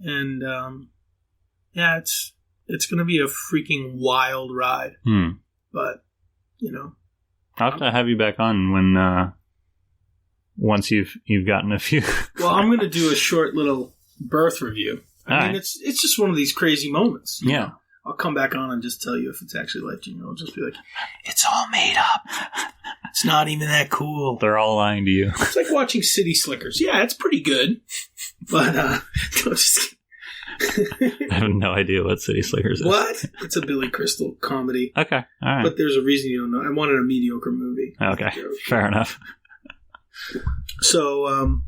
B: And, it's going to be a freaking wild ride. But,
A: I'll have to have you back on when, once you've gotten a few.
B: Well, I'm going to do a short little birth review. I mean, it's just one of these crazy moments.
A: Yeah.
B: I'll come back on and just tell you if it's actually life-changing. I'll just be like, it's all made up. It's not even that cool.
A: They're all lying to you.
B: It's like watching City Slickers. Yeah, it's pretty good. But, no, just
A: kidding. I have no idea what City Slickers is.
B: What? It's a Billy Crystal comedy.
A: Okay. All right.
B: But there's a reason you don't know. I wanted a mediocre movie.
A: Okay. Fair enough.
B: So,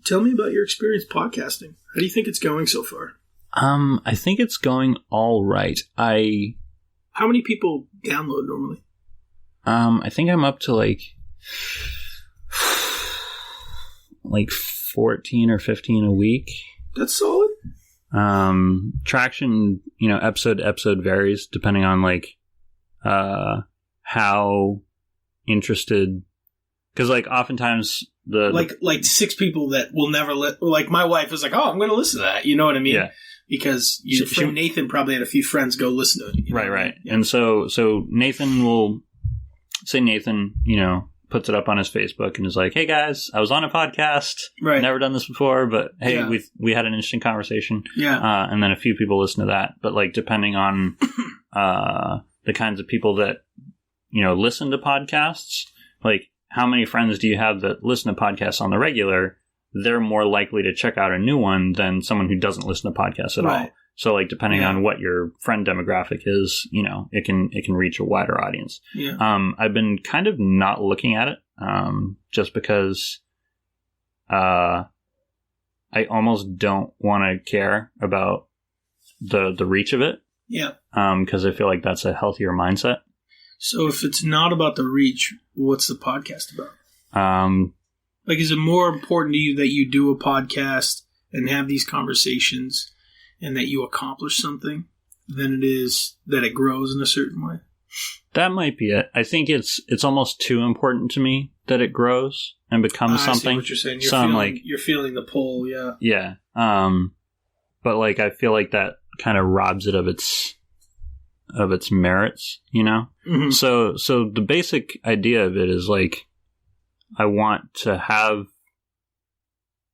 B: tell me about your experience podcasting. How do you think it's going so far?
A: I think it's going all right.
B: How many people download normally?
A: I think I'm up to like 14 or 15 a week.
B: That's solid.
A: Traction, episode to episode varies depending on how interested, because oftentimes the 6 people that will never my wife is like, oh, I'm going to listen to that. You know what I mean? Yeah.
B: Because your friend Nathan probably had a few friends go listen to it.
A: Right. Yeah. And so Nathan will say puts it up on his Facebook and is like, hey guys, I was on a podcast.
B: Right.
A: Never done this before, but hey, we had an interesting conversation.
B: Yeah.
A: And then a few people listen to that. But depending on the kinds of people that, listen to podcasts, how many friends do you have that listen to podcasts on the regular? They're more likely to check out a new one than someone who doesn't listen to podcasts at all. So depending on what your friend demographic is, it can reach a wider audience.
B: Yeah.
A: I've been kind of not looking at it, just because, I almost don't want to care about the reach of it.
B: Yeah.
A: Cause I feel like that's a healthier mindset.
B: So if it's not about the reach, what's the podcast about? Is it more important to you that you do a podcast and have these conversations and that you accomplish something than it is that it grows in a certain way.
A: That might be it. I think it's almost too important to me that it grows and becomes something. I see
B: what you're saying. You're feeling the pull, yeah.
A: Yeah. But like I feel like that kind of robs it of its merits, you know?
B: Mm-hmm.
A: So the basic idea of it is like I want to have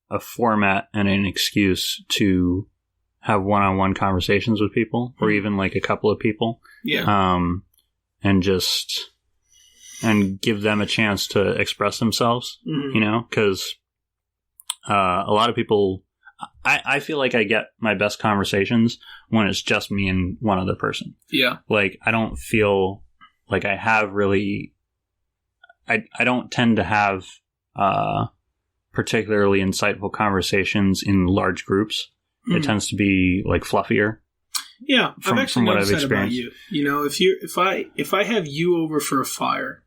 A: a format and an excuse to have one-on-one conversations with people, or even like a couple of people.
B: Yeah.
A: And give them a chance to express themselves,
B: mm-hmm.
A: you know, because a lot of people, I feel like I get my best conversations when it's just me and one other person.
B: Yeah.
A: Like, I don't feel like I have really, I don't tend to have particularly insightful conversations in large groups. Mm-hmm. It tends to be like fluffier.
B: Yeah, I've actually noticed that about you. You know, if I have you over for a fire,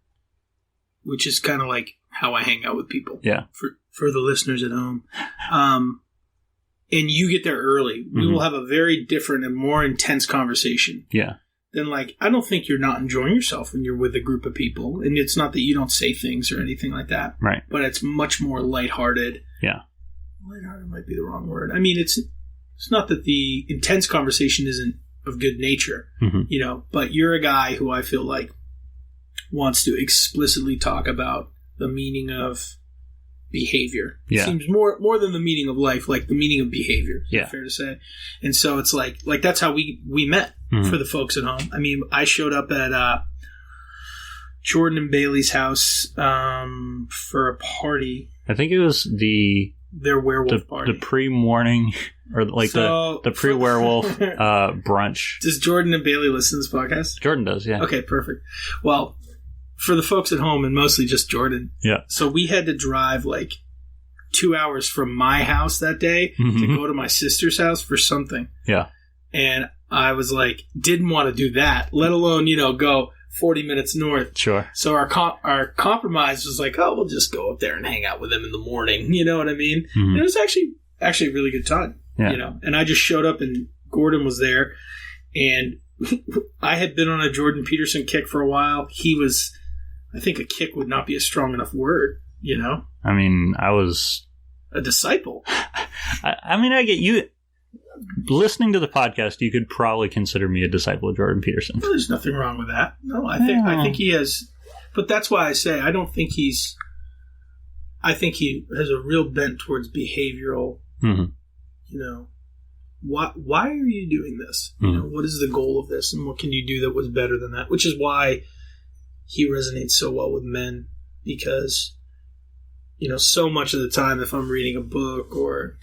B: which is kind of like how I hang out with people.
A: Yeah.
B: For the listeners at home, and you get there early, we will have a very different and more intense conversation.
A: Yeah.
B: Then, like, I don't think you're not enjoying yourself when you're with a group of people, and it's not that you don't say things or anything like that.
A: Right.
B: But it's much more lighthearted.
A: Yeah.
B: Lighthearted might be the wrong word. I mean, it's not that the intense conversation isn't of good nature, you know, but you're a guy who I feel like wants to explicitly talk about the meaning of behavior.
A: Yeah.
B: It seems more than the meaning of life, like the meaning of behavior.
A: Yeah.
B: Fair to say. And so it's like that's how we met for the folks at home. I mean, I showed up at Jordan and Bailey's house for a party.
A: I think it was
B: their werewolf party.
A: The pre-morning, or like the pre-werewolf brunch.
B: Does Jordan and Bailey listen to this podcast?
A: Jordan does, yeah.
B: Okay, perfect. Well, for the folks at home, and mostly just Jordan.
A: Yeah.
B: So we had to drive like 2 hours from my house that day to go to my sister's house for something.
A: Yeah.
B: And I was like, didn't want to do that, let alone, you know, go 40 minutes north.
A: Sure.
B: So our compromise was like, oh, we'll just go up there and hang out with them in the morning. You know what I mean?
A: Mm-hmm.
B: And it was actually a really good time.
A: Yeah.
B: You know, and I just showed up and Gordon was there, and I had been on a Jordan Peterson kick for a while. He was, I think a kick would not be a strong enough word, you know?
A: I mean, I was
B: a disciple.
A: I mean, I get you. Listening to the podcast, you could probably consider me a disciple of Jordan Peterson.
B: Well, there's nothing wrong with that. No, I think he has, but that's why I say I don't think he's. I think he has a real bent towards behavioral.
A: Mm-hmm.
B: You know, why are you doing this?
A: Mm-hmm.
B: You know, what is the goal of this, and what can you do that was better than that? Which is why he resonates so well with men, because you know, so much of the time, if I'm reading a book or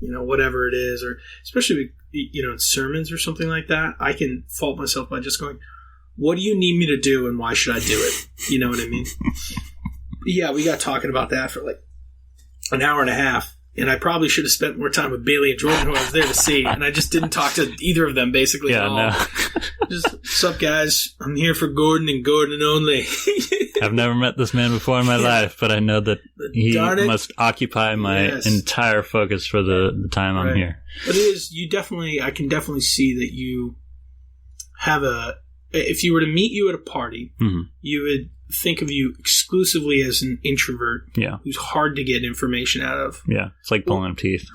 B: you know, whatever it is, or especially, you know, in sermons or something like that, I can fault myself by just going, what do you need me to do and why should I do it? You know what I mean? Yeah, we got talking about that for like an hour and a half, and I probably should have spent more time with Bailey and Jordan, who I was there to see, and I just didn't talk to either of them basically at all. No. Just, what's up, guys? I'm here for Gordon and Gordon only.
A: I've never met this man before in my life, but I know that he must occupy my entire focus for the time I'm here.
B: But it is, I can definitely see that you have if you were to meet you at a party, you would think of you exclusively as an introvert who's hard to get information out of.
A: Yeah, it's like pulling teeth.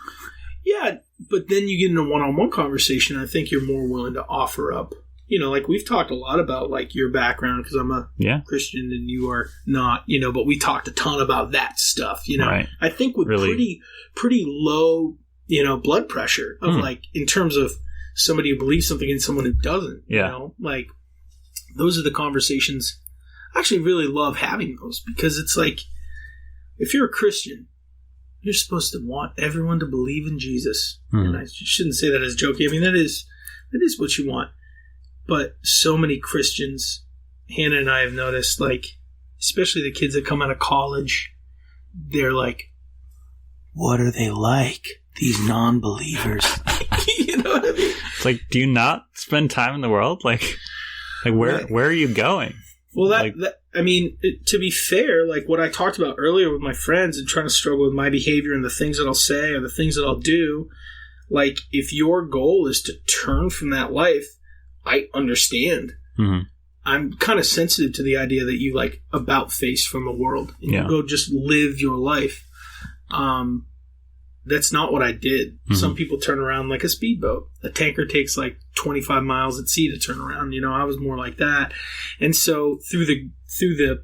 B: Yeah, but then you get in a one-on-one conversation, I think you're more willing to offer up. You know, like we've talked a lot about like your background, because I'm a Christian and you are not, you know, but we talked a ton about that stuff, you know. Right. I think with pretty low, you know, blood pressure of like in terms of somebody who believes something and someone who doesn't, you know, like those are the conversations. I actually really love having those, because it's like if you're a Christian, you're supposed to want everyone to believe in Jesus. And I shouldn't say that as joking. I mean, that is what you want. But so many Christians, Hannah and I have noticed, like, especially the kids that come out of college, they're like, what are they like, these non-believers? You know what I mean?
A: It's like, do you not spend time in the world? Like where are you going?
B: Well, I mean, to be fair, like what I talked about earlier with my friends and trying to struggle with my behavior and the things that I'll say or the things that I'll do, like if your goal is to turn from that life, I understand.
A: Mm-hmm.
B: I'm kind of sensitive to the idea that you like about face from the world and you go just live your life. That's not what I did. Mm-hmm. Some people turn around like a speedboat. A tanker takes like 25 miles at sea to turn around. You know, I was more like that. And so through the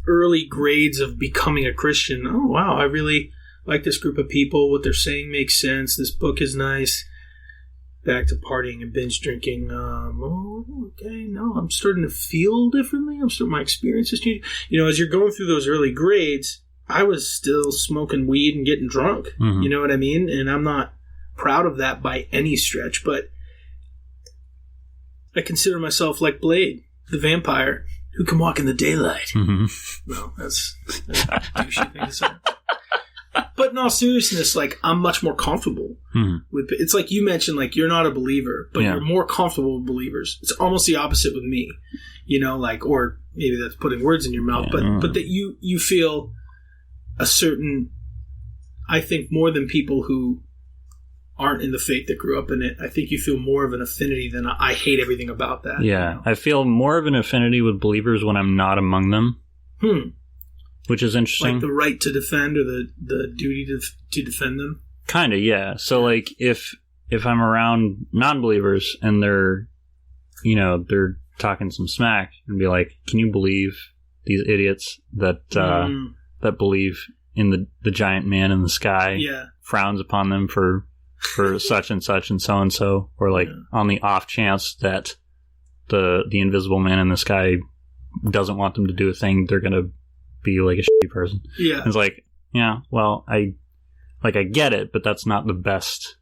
B: early grades of becoming a Christian, oh wow, I really like this group of people. What they're saying makes sense. This book is nice. Back to partying and binge drinking. Okay, no, I'm starting to feel differently. My experience is changing. You know, as you're going through those early grades, I was still smoking weed and getting drunk. Mm-hmm. You know what I mean? And I'm not proud of that by any stretch, but I consider myself like Blade, the vampire, who can walk in the daylight. Mm-hmm. Well, that's a douchey thing to say. But in all seriousness, like, I'm much more comfortable with it. It's like you mentioned, like, you're not a believer, but you're more comfortable with believers. It's almost the opposite with me, you know, like, or maybe that's putting words in your mouth, but that you feel a certain, I think more than people who aren't in the faith that grew up in it, I think you feel more of an affinity than I hate everything about that.
A: Yeah, you know? I feel more of an affinity with believers when I'm not among them. Which is interesting.
B: Like the right to defend or the duty to defend them?
A: Kind of, yeah. So, like, if I'm around non-believers and they're talking some smack and be like, can you believe these idiots that believe in the giant man in the sky frowns upon them for such and so, or like on the off chance that the invisible man in the sky doesn't want them to do a thing, they're going to be like a shitty person. Yeah. And it's like, yeah, well, I get it, but that's not the best.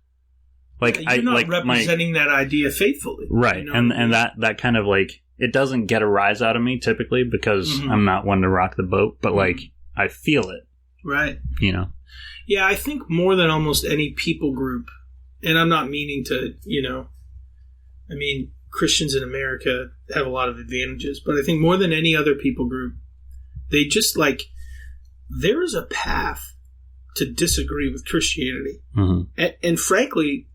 A: Like,
B: you're not representing that idea faithfully.
A: Right. You know? And that kind of like, it doesn't get a rise out of me typically because I'm not one to rock the boat, but like, I feel it.
B: Right.
A: You know?
B: Yeah, I think more than almost any people group, and I'm not meaning to, you know, I mean, Christians in America have a lot of advantages, but I think more than any other people group, they just like, there is a path to disagree with Christianity. Mm-hmm. And frankly,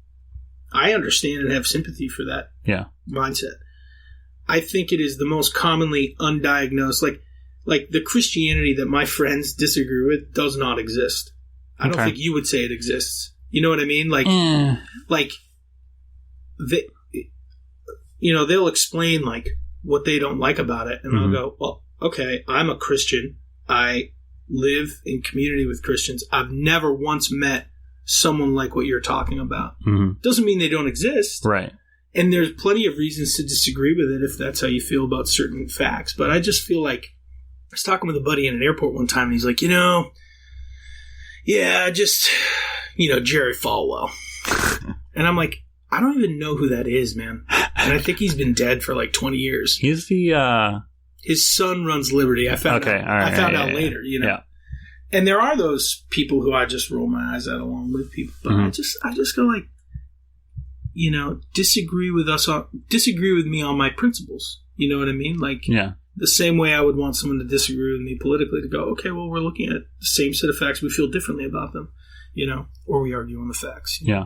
B: I understand and have sympathy for that mindset. I think it is the most commonly undiagnosed, like the Christianity that my friends disagree with does not exist. I don't think you would say it exists. You know what I mean? Like, like they, you know, they'll explain like what they don't like about it. And I'll go, well, okay, I'm a Christian. I live in community with Christians. I've never once met someone like what you're talking about. Doesn't mean they don't exist.
A: Right.
B: And there's plenty of reasons to disagree with it if that's how you feel about certain facts. But I just feel like, I was talking with a buddy in an airport one time and he's like, you know, yeah, just, you know, Jerry Falwell. And I'm like, I don't even know who that is, man. And I think he's been dead for like 20 years.
A: He's the,
B: his son runs Liberty. I found out later, you know. Yeah. And there are those people who I just roll my eyes at along with people. But I just go like, you know, disagree with me on my principles. You know what I mean? Like, the same way I would want someone to disagree with me politically to go, okay, well, we're looking at the same set of facts. We feel differently about them, you know, or we argue on the facts. You know? Yeah.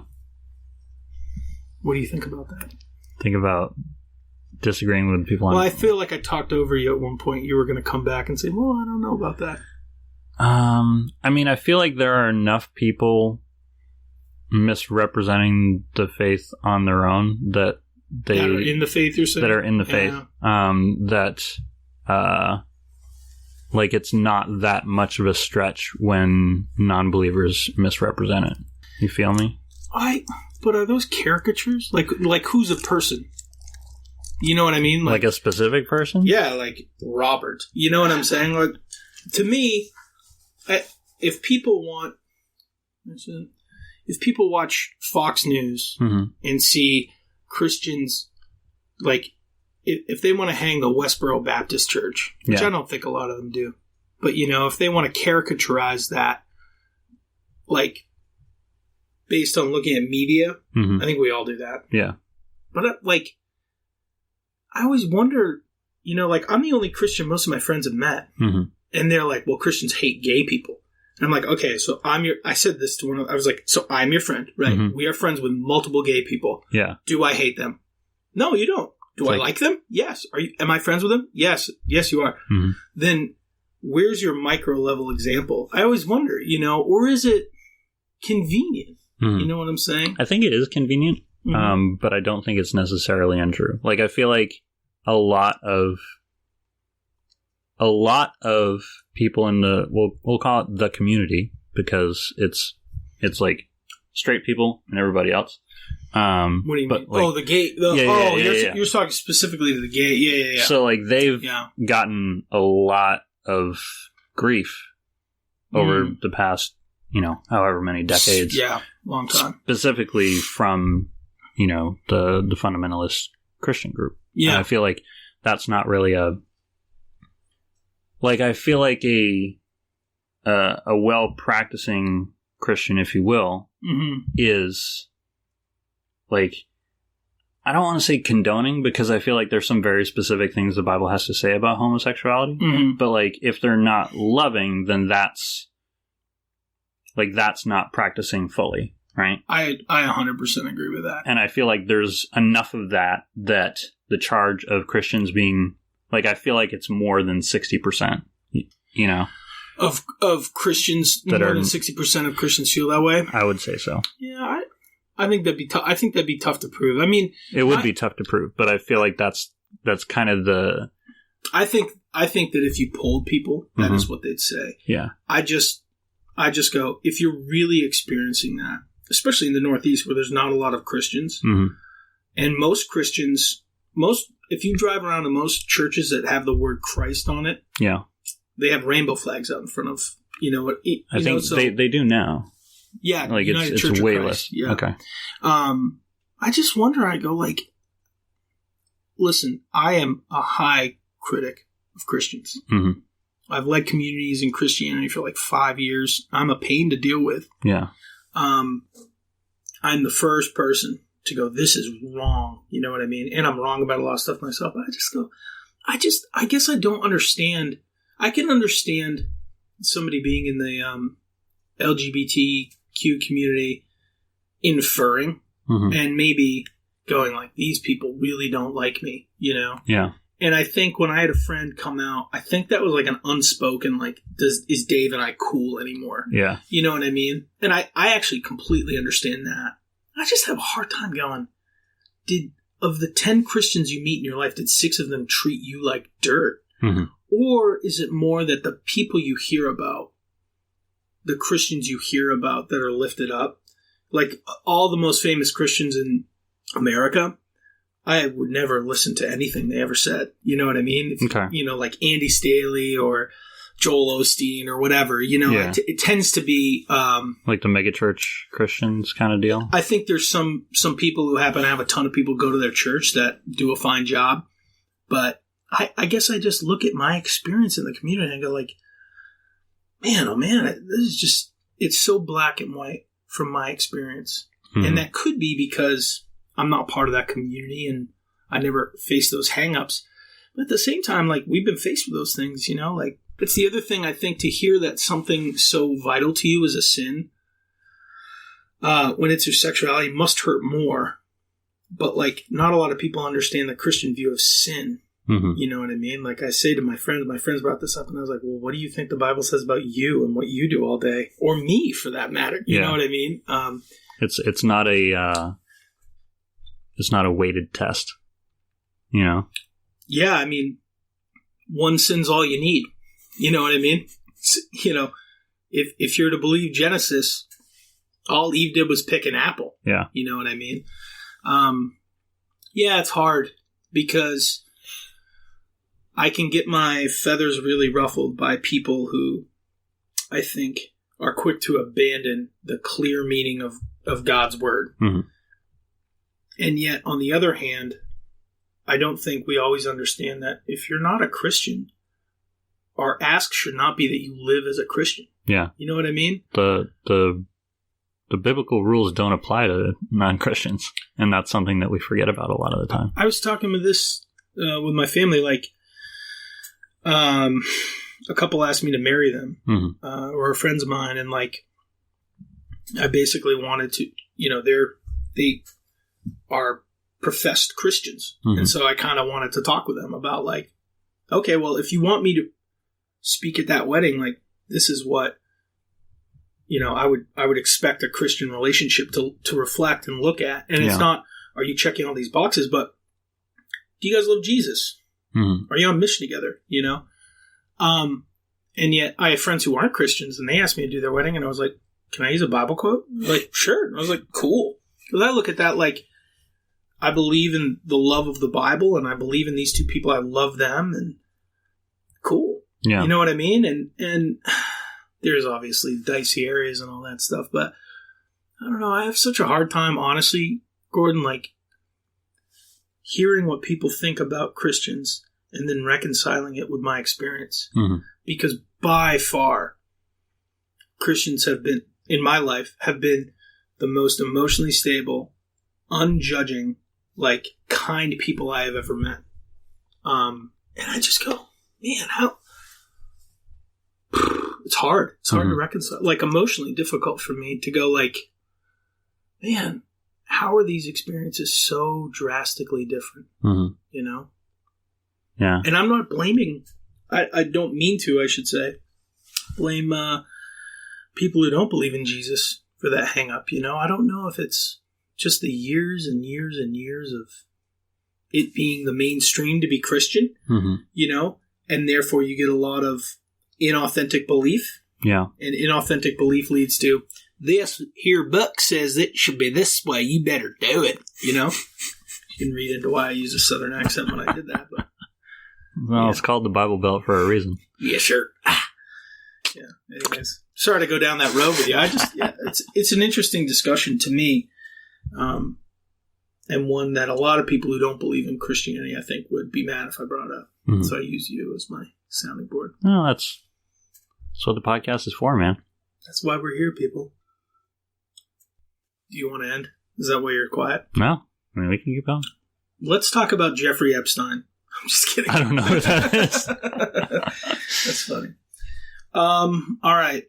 B: What do you think about that?
A: Think about disagreeing with people.
B: Well, I feel like I talked over you at one point. You were going to come back and say, well, I don't know about that.
A: I mean, I feel like there are enough people misrepresenting the faith on their own that
B: are in the faith, you're saying?
A: That are in the faith. Like it's not that much of a stretch when non-believers misrepresent it. You feel me?
B: But are those caricatures? Like who's a person? You know what I mean?
A: Like a specific person?
B: Yeah, like Robert. You know what I'm saying? Like, to me, if people watch Fox News and see Christians, like, if they want to hang the Westboro Baptist Church, which I don't think a lot of them do, but, you know, if they want to caricaturize that, like, based on looking at media, I think we all do that.
A: Yeah.
B: But, like, I always wonder, you know, like, I'm the only Christian most of my friends have met.
A: Mm-hmm.
B: And they're like, well, Christians hate gay people. And I'm like, okay, so I said this to I was like, so I'm your friend, right?
A: Mm-hmm.
B: We are friends with multiple gay people.
A: Yeah.
B: Do I hate them? No, you don't. Do I like them? Yes. Am I friends with them? Yes. Yes, you are.
A: Mm-hmm.
B: Then where's your micro level example? I always wonder, you know, or is it convenient?
A: Mm-hmm.
B: You know what I'm saying?
A: I think it is convenient, but I don't think it's necessarily untrue. Like, I feel like a lot of people in the we'll call it the community, because it's like straight people and everybody else.
B: What do you mean? Like, the gay. You're talking specifically to the gay. Yeah.
A: So like they've gotten a lot of grief over the past, you know, however many decades.
B: Yeah, long time.
A: Specifically from, you know, the fundamentalist Christian group.
B: Yeah,
A: and I feel like that's not really I feel like a well practicing Christian, if you will, is like, I don't want to say condoning, because I feel like there's some very specific things the Bible has to say about homosexuality. But like, if they're not loving, then that's not practicing fully, right?
B: I 100% agree with that.
A: And I feel like there's enough of that the charge of Christians being like, I feel like it's more than 60%, you know,
B: of Christians, more than 60% of Christians feel that way.
A: I would say so.
B: Yeah, I think that'd be tough. I think that'd be tough to prove. I mean,
A: it would be tough to prove, but I feel like that's kind of the.
B: I think that if you polled people, that is what they'd say.
A: Yeah. I just
B: go, if you're really experiencing that, especially in the Northeast where there's not a lot of Christians, and most Christians, if you drive around to most churches that have the word Christ on it, they have rainbow flags out in front of, you know what?
A: I think they do now.
B: Yeah,
A: like it's way less.
B: Yeah.
A: Okay.
B: I just wonder. I go like, listen, I am a high critic of Christians. I've led communities in Christianity for like 5 years. I'm a pain to deal with.
A: Yeah.
B: I'm the first person to go, this is wrong. You know what I mean? And I'm wrong about a lot of stuff myself. But I just go, I guess I don't understand. I can understand somebody being in the LGBTQ community inferring and maybe going like, these people really don't like me, you know?
A: Yeah.
B: And I think when I had a friend come out, I think that was like an unspoken, like, is Dave and I cool anymore?
A: Yeah.
B: You know what I mean? And I actually completely understand that. I just have a hard time going, of the 10 Christians you meet in your life, did 6 of them treat you like dirt? Or is it more that the people you hear about, the Christians you hear about that are lifted up, like all the most famous Christians in America, I would never listen to anything they ever said. You know what I mean? You know, like Andy Staley or Joel Osteen or whatever, you know, it tends to be
A: like the megachurch Christians kind of deal.
B: I think there's some people who happen to have a ton of people go to their church that do a fine job. But I guess I just look at my experience in the community and I go like, man, oh man, this is just, it's so black and white from my experience. And that could be because I'm not part of that community and I never faced those hangups. But at the same time, like, we've been faced with those things, you know, like, it's the other thing I think, to hear that something so vital to you is a sin, when it's your sexuality, must hurt more. But like, not a lot of people understand the Christian view of sin. You know what I mean? Like I say to my friends brought this up and I was like, well, what do you think the Bible says about you and what you do all day? Or me, for that matter. You know what I mean?
A: It's not a weighted test, you know? Yeah,
B: I mean, one sin's all you need. You know what I mean? You know, if you're to believe Genesis, all Eve did was pick an apple.
A: Yeah.
B: You know what I mean? Yeah, it's hard because I can get my feathers really ruffled by people who I think are quick to abandon the clear meaning of God's word. And yet, on the other hand, I don't think we always understand that if you're not a Christian, our ask should not be that you live as a Christian.
A: Yeah.
B: You know what I mean?
A: The biblical rules don't apply to non-Christians, and that's something that we forget about a lot of the time.
B: I was talking with my family, like, a couple asked me to marry them, or friends of mine, and like, I basically wanted to, they are professed Christians, and so I kind of wanted to talk with them about like, okay, well, if you want me to speak at that wedding, like, this is what, I would expect a Christian relationship to reflect and look at, and it's not, are you checking all these boxes, but do you guys love Jesus? Are you on mission together? And yet I have friends who aren't Christians, and they asked me to do their wedding, and I was like, can I use a Bible quote? Like, sure. And I was like, cool. Because I look at that like, I believe in the love of the Bible, and I believe in these two people. I love them, and cool. Yeah. You know what I mean? And there's obviously dicey areas and all that stuff, but I don't know. I have such a hard time, honestly, Gordon, like, hearing what people think about Christians and then reconciling it with my experience. Because by far, Christians have been, in my life, have been the most emotionally stable, unjudging, like, kind people I have ever met. And I just go, man, how... It's hard. It's hard to reconcile. Like, emotionally difficult for me to go like, man, how are these experiences so drastically different?
A: Yeah.
B: And I'm not blaming, I don't mean to, I should say, blame people who don't believe in Jesus for that hang up. I don't know if it's just the years and years and years of it being the mainstream to be Christian, and therefore you get a lot of inauthentic belief.
A: Yeah. And
B: inauthentic belief leads to, this here book says it should be this way, you better do it. You can read into why I used a Southern accent when I did that. But
A: well, it's called the Bible Belt for a reason.
B: Yeah, sure. Yeah. Anyways, sorry to go down that road with you. It's an interesting discussion to me, and one that a lot of people who don't believe in Christianity, I think, would be mad if I brought up. So I use you as my sounding board.
A: No, that's what the podcast is for, man.
B: That's why we're here, people. Do you want to end? Is that why you're quiet?
A: No. I mean, we can keep going.
B: Let's talk about Jeffrey Epstein. I'm just kidding.
A: I don't know who that is.
B: That's funny. All right.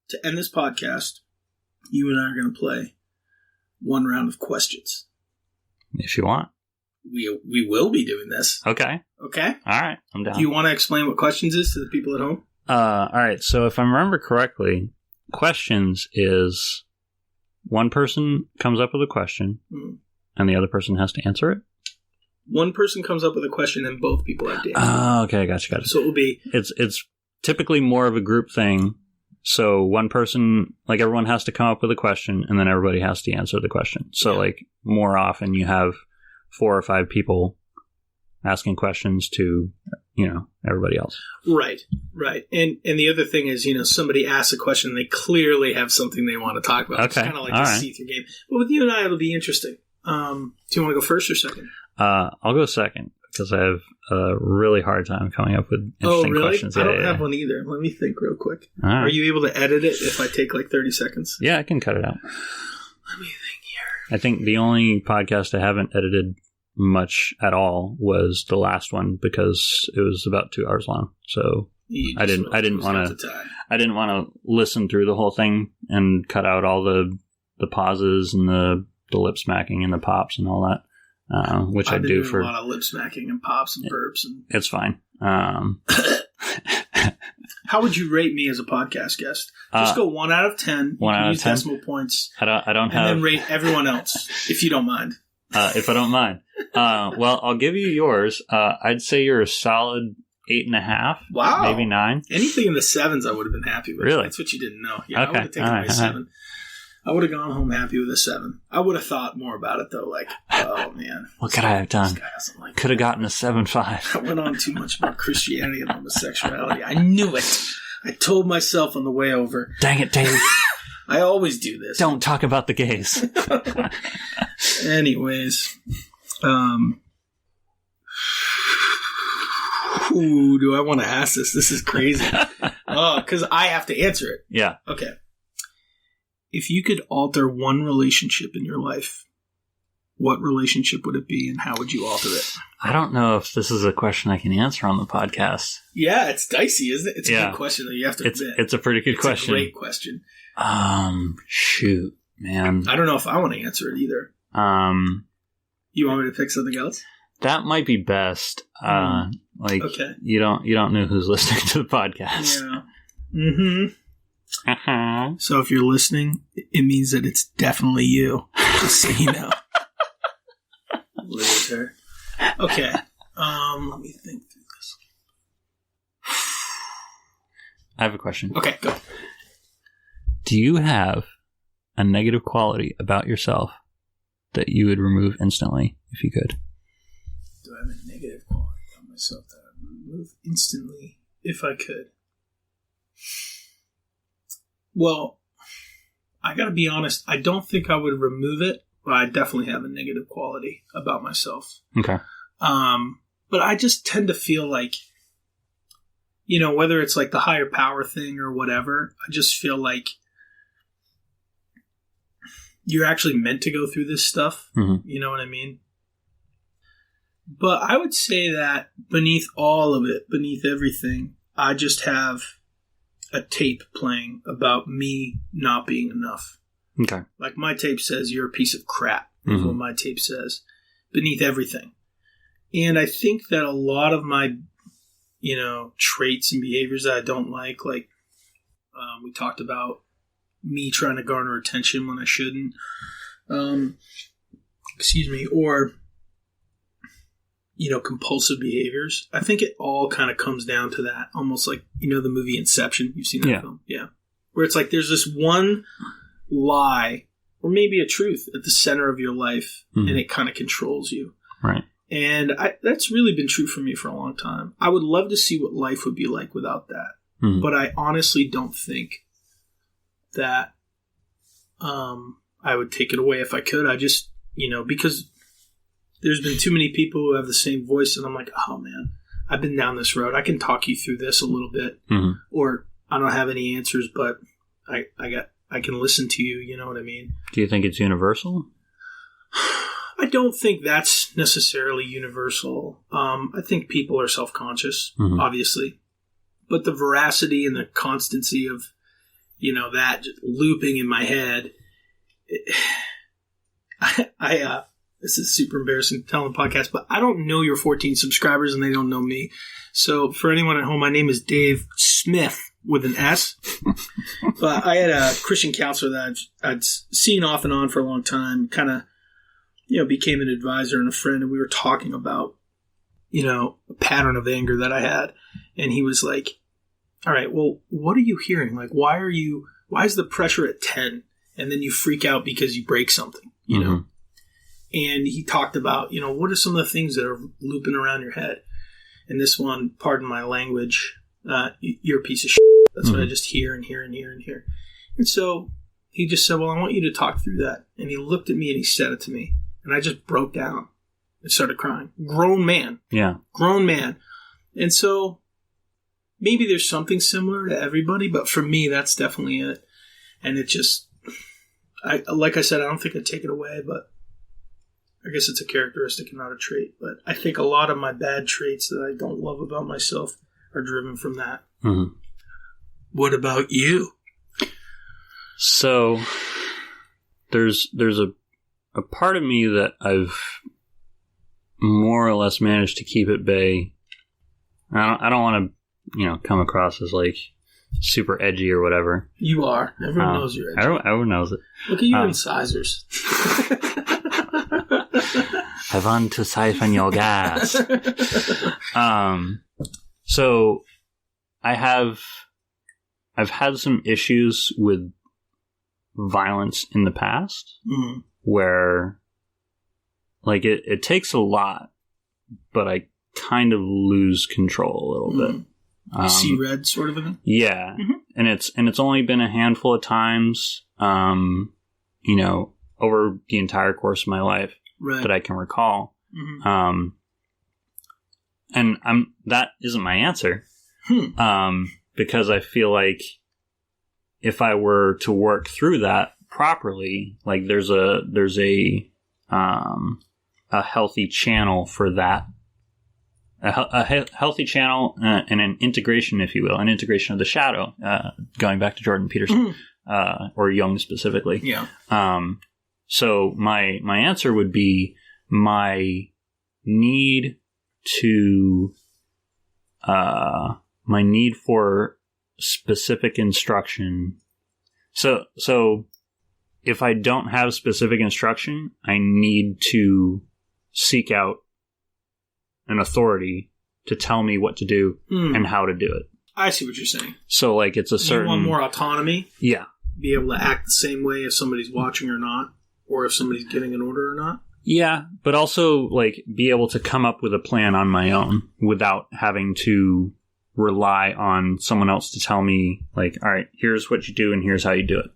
B: To end this podcast, you and I are going to play one round of questions.
A: If you want.
B: We will be doing this.
A: Okay.
B: Okay?
A: All right. I'm down.
B: Do you want to explain what questions is to the people at home?
A: All right. So if I remember correctly, questions is one person comes up with a question and the other person has to answer it?
B: One person comes up with a question and both people have to answer it.
A: Oh, okay. Gotcha.
B: So it will be...
A: It's typically more of a group thing. So one person, like everyone has to come up with a question and then everybody has to answer the question. So like more often you have 4 or 5 people asking questions to, everybody else.
B: Right. And the other thing is, somebody asks a question, they clearly have something they want to talk about. Okay. It's kind of like a see-through game. But with you and I, it'll be interesting. Do you want to go first or second?
A: I'll go second because I have a really hard time coming up with interesting questions.
B: I don't have one either. Let me think real quick.
A: Right.
B: Are you able to edit it if I take like 30 seconds?
A: Yeah, I can cut it out.
B: Let me think here.
A: I think the only podcast I haven't edited much at all was the last one because it was about 2 hours long. So I didn't want to listen through the whole thing and cut out all the pauses and the lip smacking and the pops and all that, which I do for
B: a lot of lip smacking and pops and burps. And
A: it's fine.
B: How would you rate me as a podcast guest? Just go 1 out of 10.
A: 1 out of 10
B: decimal points.
A: I don't
B: have. And then rate everyone else if you don't mind.
A: If I don't mind. Well, I'll give you yours. I'd say you're a solid 8.5.
B: Wow.
A: Maybe 9.
B: Anything in the 7s I would have been happy with.
A: Really?
B: That's what you didn't know. Yeah,
A: okay.
B: I would have taken my 7. I would have gone home happy with a 7. I would have thought more about it, though. Like, oh, man.
A: What could I have done?
B: Like
A: could have gotten a 7.5.
B: I went on too much about Christianity and homosexuality. I knew it. I told myself on the way over.
A: Dang it, Dave.
B: I always do this.
A: Don't talk about the gays.
B: Anyways. Who do I want to ask this? This is crazy. Oh, because I have to answer it.
A: Yeah.
B: Okay. If you could alter one relationship in your life, what relationship would it be and how would you alter it?
A: I don't know if this is a question I can answer on the podcast.
B: Yeah, it's dicey, isn't it? It's a good question that you have to admit.
A: It's a pretty good question.
B: It's a great question.
A: Shoot, man.
B: I don't know if I want to answer it either. You want me to pick something else?
A: That might be best. Okay. You don't know who's listening to the podcast.
B: Yeah. Mm-hmm. So if you're listening, it means that it's definitely you. Just so you know. Later. Okay. Let me think through this.
A: I have a question.
B: Okay, go.
A: Do you have a negative quality about yourself that you would remove instantly if you could?
B: Do I have a negative quality about myself that I would remove instantly if I could? Well, I gotta be honest, I don't think I would remove it, but I definitely have a negative quality about myself.
A: Okay.
B: But I just tend to feel like, whether it's like the higher power thing or whatever, I just feel like you're actually meant to go through this stuff.
A: Mm-hmm.
B: You know what I mean? But I would say that beneath all of it, beneath everything, I just have a tape playing about me not being enough.
A: Okay.
B: Like my tape says, you're a piece of crap, is what my tape says, beneath everything. And I think that a lot of my, traits and behaviors that I don't like we talked about me trying to garner attention when I shouldn't, or, compulsive behaviors. I think it all kind of comes down to that, almost like, the movie Inception. You've seen that film? Yeah. Where it's like there's this one lie, or maybe a truth at the center of your life, and it kind of controls you.
A: Right.
B: And that's really been true for me for a long time. I would love to see what life would be like without that. But I honestly don't think that I would take it away if I could. I just, because there's been too many people who have the same voice, and I'm like, oh man, I've been down this road. I can talk you through this a little bit. Or I don't have any answers, but I can listen to you, you know what I mean?
A: Do you think it's universal?
B: I don't think that's necessarily universal. I think people are self-conscious, obviously. But the veracity and the constancy of, that just looping in my head, this is super embarrassing telling the podcast, but I don't know your 14 subscribers and they don't know me. So for anyone at home, my name is Dave Smith with an S. But I had a Christian counselor that I'd seen off and on for a long time, kind of, became an advisor and a friend, and we were talking about, a pattern of anger that I had. And he was like, all right, well, what are you hearing? Like, why is the pressure at 10 and then you freak out because you break something, you know? And he talked about, what are some of the things that are looping around your head? And this one, pardon my language, you're a piece of shit. That's what I just hear and hear and hear and hear. And so he just said, well, I want you to talk through that. And he looked at me and he said it to me. And I just broke down and started crying. Grown man. Yeah. Grown man. And so maybe there's something similar to everybody, but for me, that's definitely it. And it just, like I said, I don't think I'd take it away, but I guess it's a characteristic and not a trait. But I think a lot of my bad traits that I don't love about myself are driven from that. What about you?
A: So there's a part of me that I've more or less managed to keep at bay. I don't want to, come across as like super edgy or whatever.
B: You are. Everyone knows you're edgy.
A: Everyone knows it.
B: Look at you incisors.
A: I want to siphon your gas. So I've had some issues with violence in the past where like it takes a lot, but I kind of lose control a little bit.
B: You see red sort of a thing?
A: Yeah. And it's only been a handful of times, over the entire course of my life that I can recall. And that isn't my answer. Because I feel like if I were to work through that properly, like there's a a healthy channel for that. A healthy channel and an integration, if you will, an integration of the shadow, going back to Jordan Peterson, or Jung specifically.
B: Yeah.
A: So my answer would be my need for specific instruction. So if I don't have specific instruction, I need to seek out an authority to tell me what to do and how to do it.
B: I see what you're saying.
A: So, like, it's a certain...
B: You want more autonomy?
A: Yeah.
B: Be able to act the same way if somebody's watching or not, or if somebody's getting an order or not?
A: Yeah, but also, like, be able to come up with a plan on my own without having to rely on someone else to tell me, like, all right, here's what you do and here's how you do it.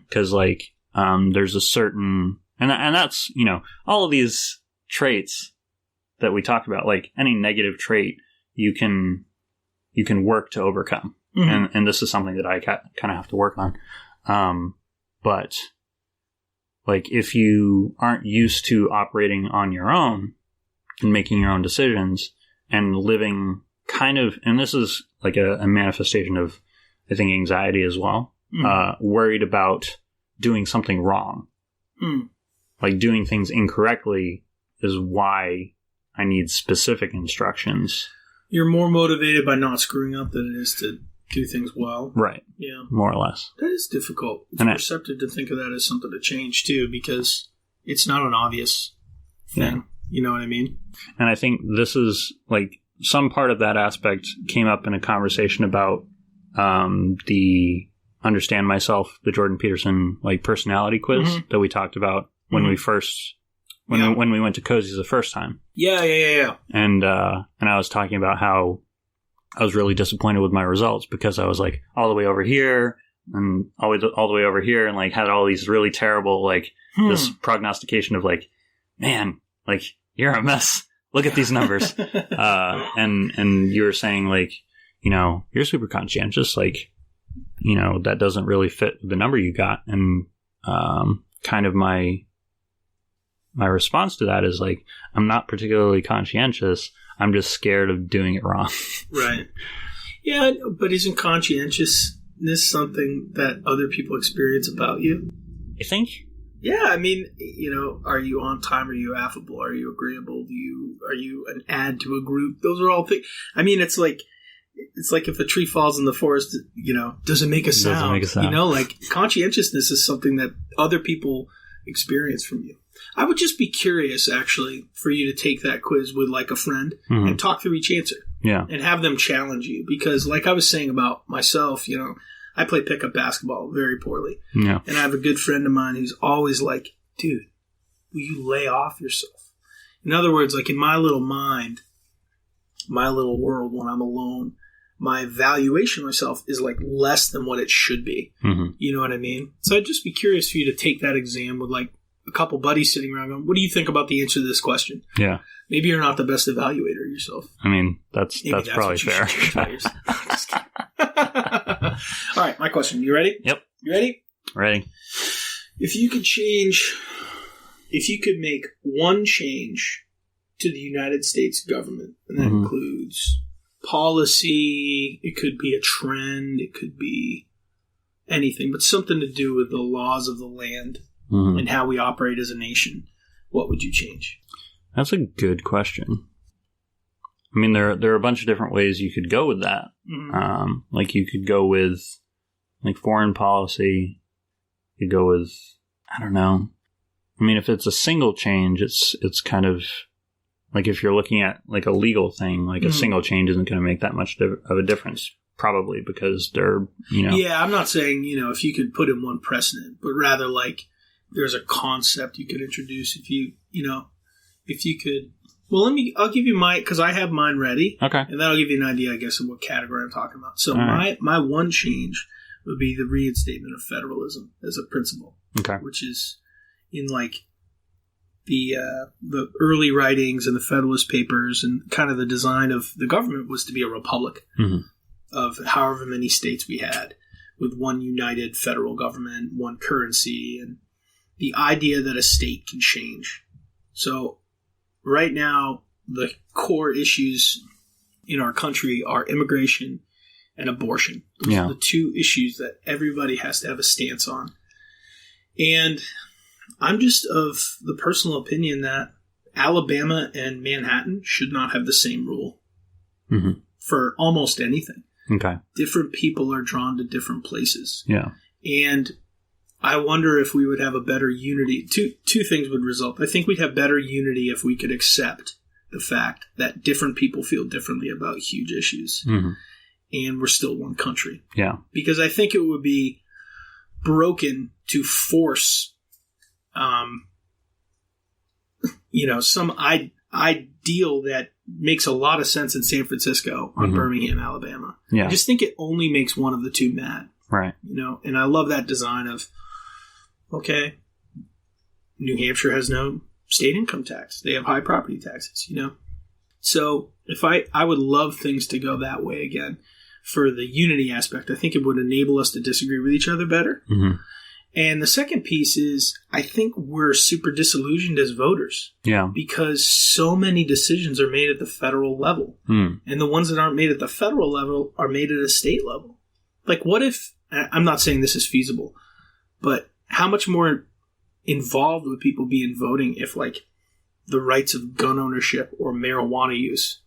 A: Because, like, there's a certain... And that's, you know, all of these traits that we talked about, like any negative trait, you can work to overcome. And this is something that I kind of have to work on. But like, if you aren't used to operating on your own and making your own decisions and living kind of, and this is like a manifestation of, I think, anxiety as well, worried about doing something wrong. Like, doing things incorrectly is why I need specific instructions.
B: You're more motivated by not screwing up than it is to do things well.
A: Right.
B: Yeah.
A: More or less.
B: That is difficult. It's perceptive to think of that as something to change, too, because it's not an obvious thing. Yeah. You know what I mean?
A: And I think this is, like, some part of that aspect came up in a conversation about the Understand Myself, the Jordan Peterson, like, personality quiz that we talked about when we first... When we went to Cozy's the first time.
B: Yeah.
A: And I was talking about how I was really disappointed with my results because I was like all the way over here and always all the way over here and like had all these really terrible, like this prognostication of like, man, like you're a mess. Look at these numbers. And you were saying like, you know, you're super conscientious. Like, you know, that doesn't really fit the number you got. And kind of my response to that is like, I'm not particularly conscientious. I'm just scared of doing it wrong.
B: Right. Yeah, but isn't conscientiousness something that other people experience about you?
A: You think?
B: Yeah, I mean, you know, are you on time? Are you affable? Are you agreeable? Are you an add to a group? Those are all things. I mean, it's like if a tree falls in the forest, you know, does it make a sound?
A: Doesn't make a sound.
B: You know, like conscientiousness is something that other people experience from you. I would just be curious, actually, for you to take that quiz with like a friend and talk through each answer.
A: Yeah.
B: And have them challenge you. Because like I was saying about myself, you know, I play pickup basketball very poorly.
A: Yeah.
B: And I have a good friend of mine who's always like, dude, will you lay off yourself? In other words, like in my little mind, my little world when I'm alone, my evaluation of myself is like less than what it should be. You know what I mean? So I'd just be curious for you to take that exam with like a couple buddies sitting around going, what do you think about the answer to this question?
A: Yeah.
B: Maybe you're not the best evaluator of yourself.
A: I mean, that's probably fair.
B: Just kidding. All right, my question. You ready?
A: Yep.
B: You ready?
A: Ready.
B: If you could make one change to the United States government, and that includes policy, it could be a trend, it could be anything, but something to do with the laws of the land and how we operate as a nation, what would you change?
A: That's a good question. I mean, there are a bunch of different ways you could go with that. Like you could go with like foreign policy. You could go with, I don't know. I mean, if it's a single change, it's kind of like if you're looking at like a legal thing, like a single change isn't going to make that much of a difference, probably because they're, you know. Yeah,
B: I'm not saying, you know, if you could put in one precedent, but rather like there's a concept you could introduce if you could. Well, I'll give you because I have mine ready.
A: Okay.
B: And that'll give you an idea, I guess, of what category I'm talking about. So my one change would be the reinstatement of federalism as a principle.
A: Okay.
B: Which is in like the early writings and the Federalist Papers, and kind of the design of the government was to be a republic of however many states we had, with one united federal government, one currency, and the idea that a state can change So right now, the core issues in our country are immigration and abortion. Those are the two issues that everybody has to have a stance on. And I'm just of the personal opinion that Alabama and Manhattan should not have the same rule for almost anything.
A: Okay.
B: Different people are drawn to different places.
A: Yeah.
B: And I wonder if we would have a better unity. Two things would result. I think we'd have better unity if we could accept the fact that different people feel differently about huge issues. And we're still one country.
A: Yeah.
B: Because I think it would be broken to force, some ideal that makes a lot of sense in San Francisco on Birmingham, Alabama.
A: Yeah.
B: I just think it only makes one of the two mad.
A: Right.
B: And I love that design of, okay, New Hampshire has no state income tax. They have high property taxes, So if I would love things to go that way again for the unity aspect. I think it would enable us to disagree with each other better. And the second piece is I think we're super disillusioned as voters.
A: Yeah.
B: Because so many decisions are made at the federal level. And the ones that aren't made at the federal level are made at a state level. Like, what if, I'm not saying this is feasible, but how much more involved would people be in voting if, like, the rights of gun ownership or marijuana use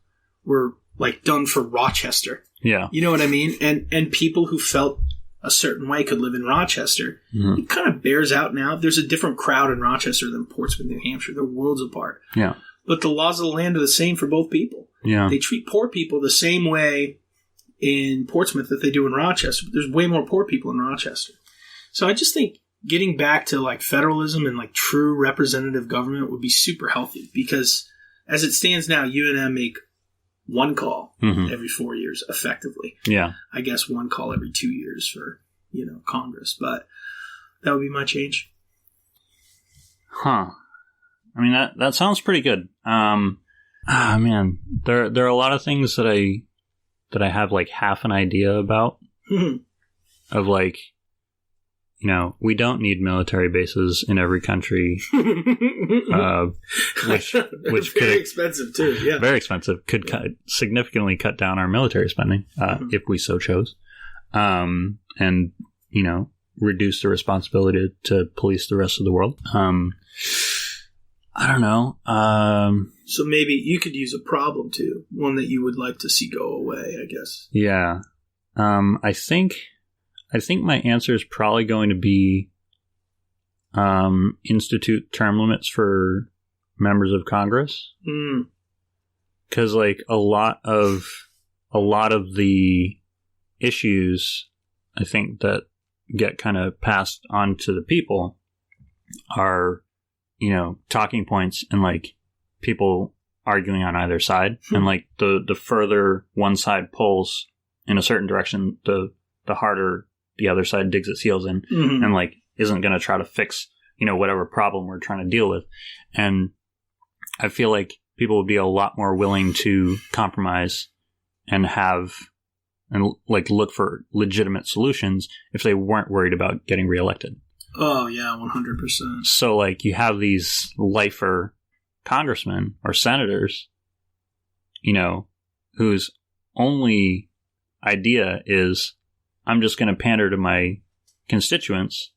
B: were, like, done for Rochester?
A: Yeah.
B: You know what I mean? And people who felt a certain way could live in Rochester. It kind of bears out now. There's a different crowd in Rochester than Portsmouth, New Hampshire. They're worlds apart.
A: Yeah.
B: But the laws of the land are the same for both people.
A: Yeah.
B: They treat poor people the same way in Portsmouth that they do in Rochester. But there's way more poor people in Rochester. So I just think getting back to like federalism and like true representative government would be super healthy, because as it stands now, UNM make one call every 4 years effectively.
A: Yeah.
B: I guess one call every 2 years for, Congress, but that would be my change.
A: Huh. I mean, that sounds pretty good. Man, there are a lot of things that I have like half an idea about of like, we don't need military bases in every country, which
B: very expensive too. Yeah,
A: very expensive. Could significantly cut down our military spending if we so chose, and reduce the responsibility to police the rest of the world. I don't know.
B: So maybe you could use a problem too, one that you would like to see go away, I guess.
A: Yeah, I think my answer is probably going to be institute term limits for members of Congress. Because like a lot of the issues I think that get kind of passed on to the people are, talking points and like people arguing on either side. And like the further one side pulls in a certain direction, the harder the other side digs its heels in and like isn't going to try to fix, whatever problem we're trying to deal with. And I feel like people would be a lot more willing to compromise and like look for legitimate solutions if they weren't worried about getting reelected.
B: Oh yeah, 100%.
A: So like you have these lifer congressmen or senators, whose only idea is, I'm just going to pander to my constituents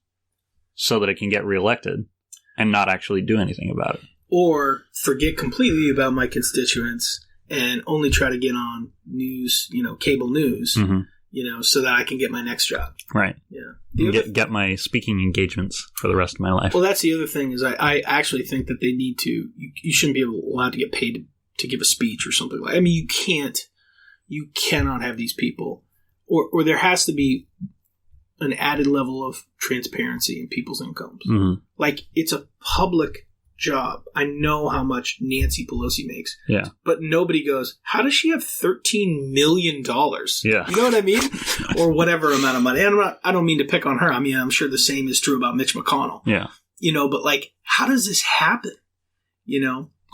A: so that I can get reelected and not actually do anything about it.
B: Or forget completely about my constituents and only try to get on news, cable news, so that I can get my next job.
A: Right.
B: Yeah.
A: Get my speaking engagements for the rest of my life.
B: Well, that's the other thing is I actually think that they need to, you shouldn't be allowed to get paid to give a speech or something like that. I mean, you cannot have these people. Or there has to be an added level of transparency in people's incomes. Like, it's a public job. I know how much Nancy Pelosi makes.
A: Yeah.
B: But nobody goes, how does she have $13 million?
A: Yeah.
B: You know what I mean? Or whatever amount of money. And I don't mean to pick on her. I mean, I'm sure the same is true about Mitch McConnell.
A: Yeah.
B: But like, how does this happen?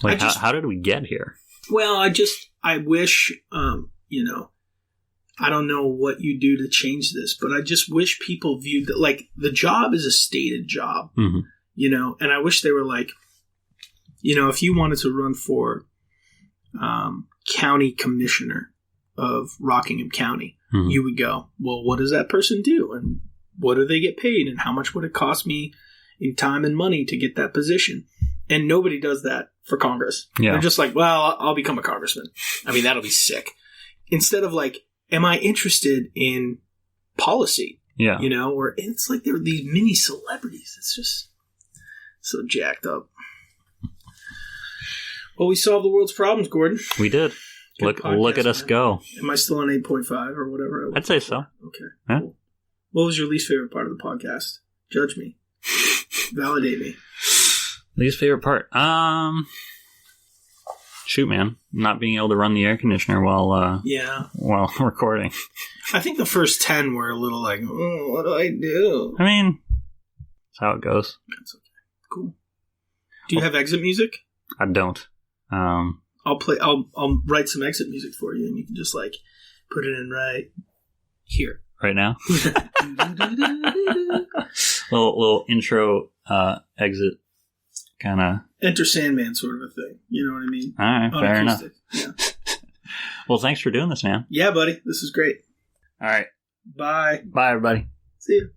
A: Like, how did we get here?
B: Well, I wish, I don't know what you do to change this, but I just wish people viewed that, like, the job is a stated job, and I wish they were like, You know, if you wanted to run for county commissioner of Rockingham County, you would go, well, what does that person do? And what do they get paid? And how much would it cost me in time and money to get that position? And nobody does that for Congress. Yeah. They're just like, well, I'll become a congressman. I mean, that'll be sick. Instead of like, am I interested in policy?
A: Yeah.
B: You know, or it's like they're these mini celebrities. It's just so jacked up. Well, we solved the world's problems, Gordon.
A: We did. Look at us go.
B: Am I still on 8.5 or whatever?
A: I'd say so.
B: Okay. Yeah. Cool. What was your least favorite part of the podcast? Judge me. Validate me.
A: Least favorite part? Shoot, man. Not being able to run the air conditioner while recording.
B: I think the first 10 were a little like, oh, what do I do?
A: I mean, that's how it goes.
B: That's okay. Cool. Do you have exit music?
A: I don't.
B: I'll write some exit music for you, and you can just like put it in right here.
A: Right now? little intro exit kind of.
B: Enter Sandman sort of a thing. You know what I mean?
A: All right, fair enough.
B: Yeah.
A: Well, thanks for doing this, man.
B: Yeah, buddy. This is great.
A: All right.
B: Bye.
A: Bye, everybody.
B: See you.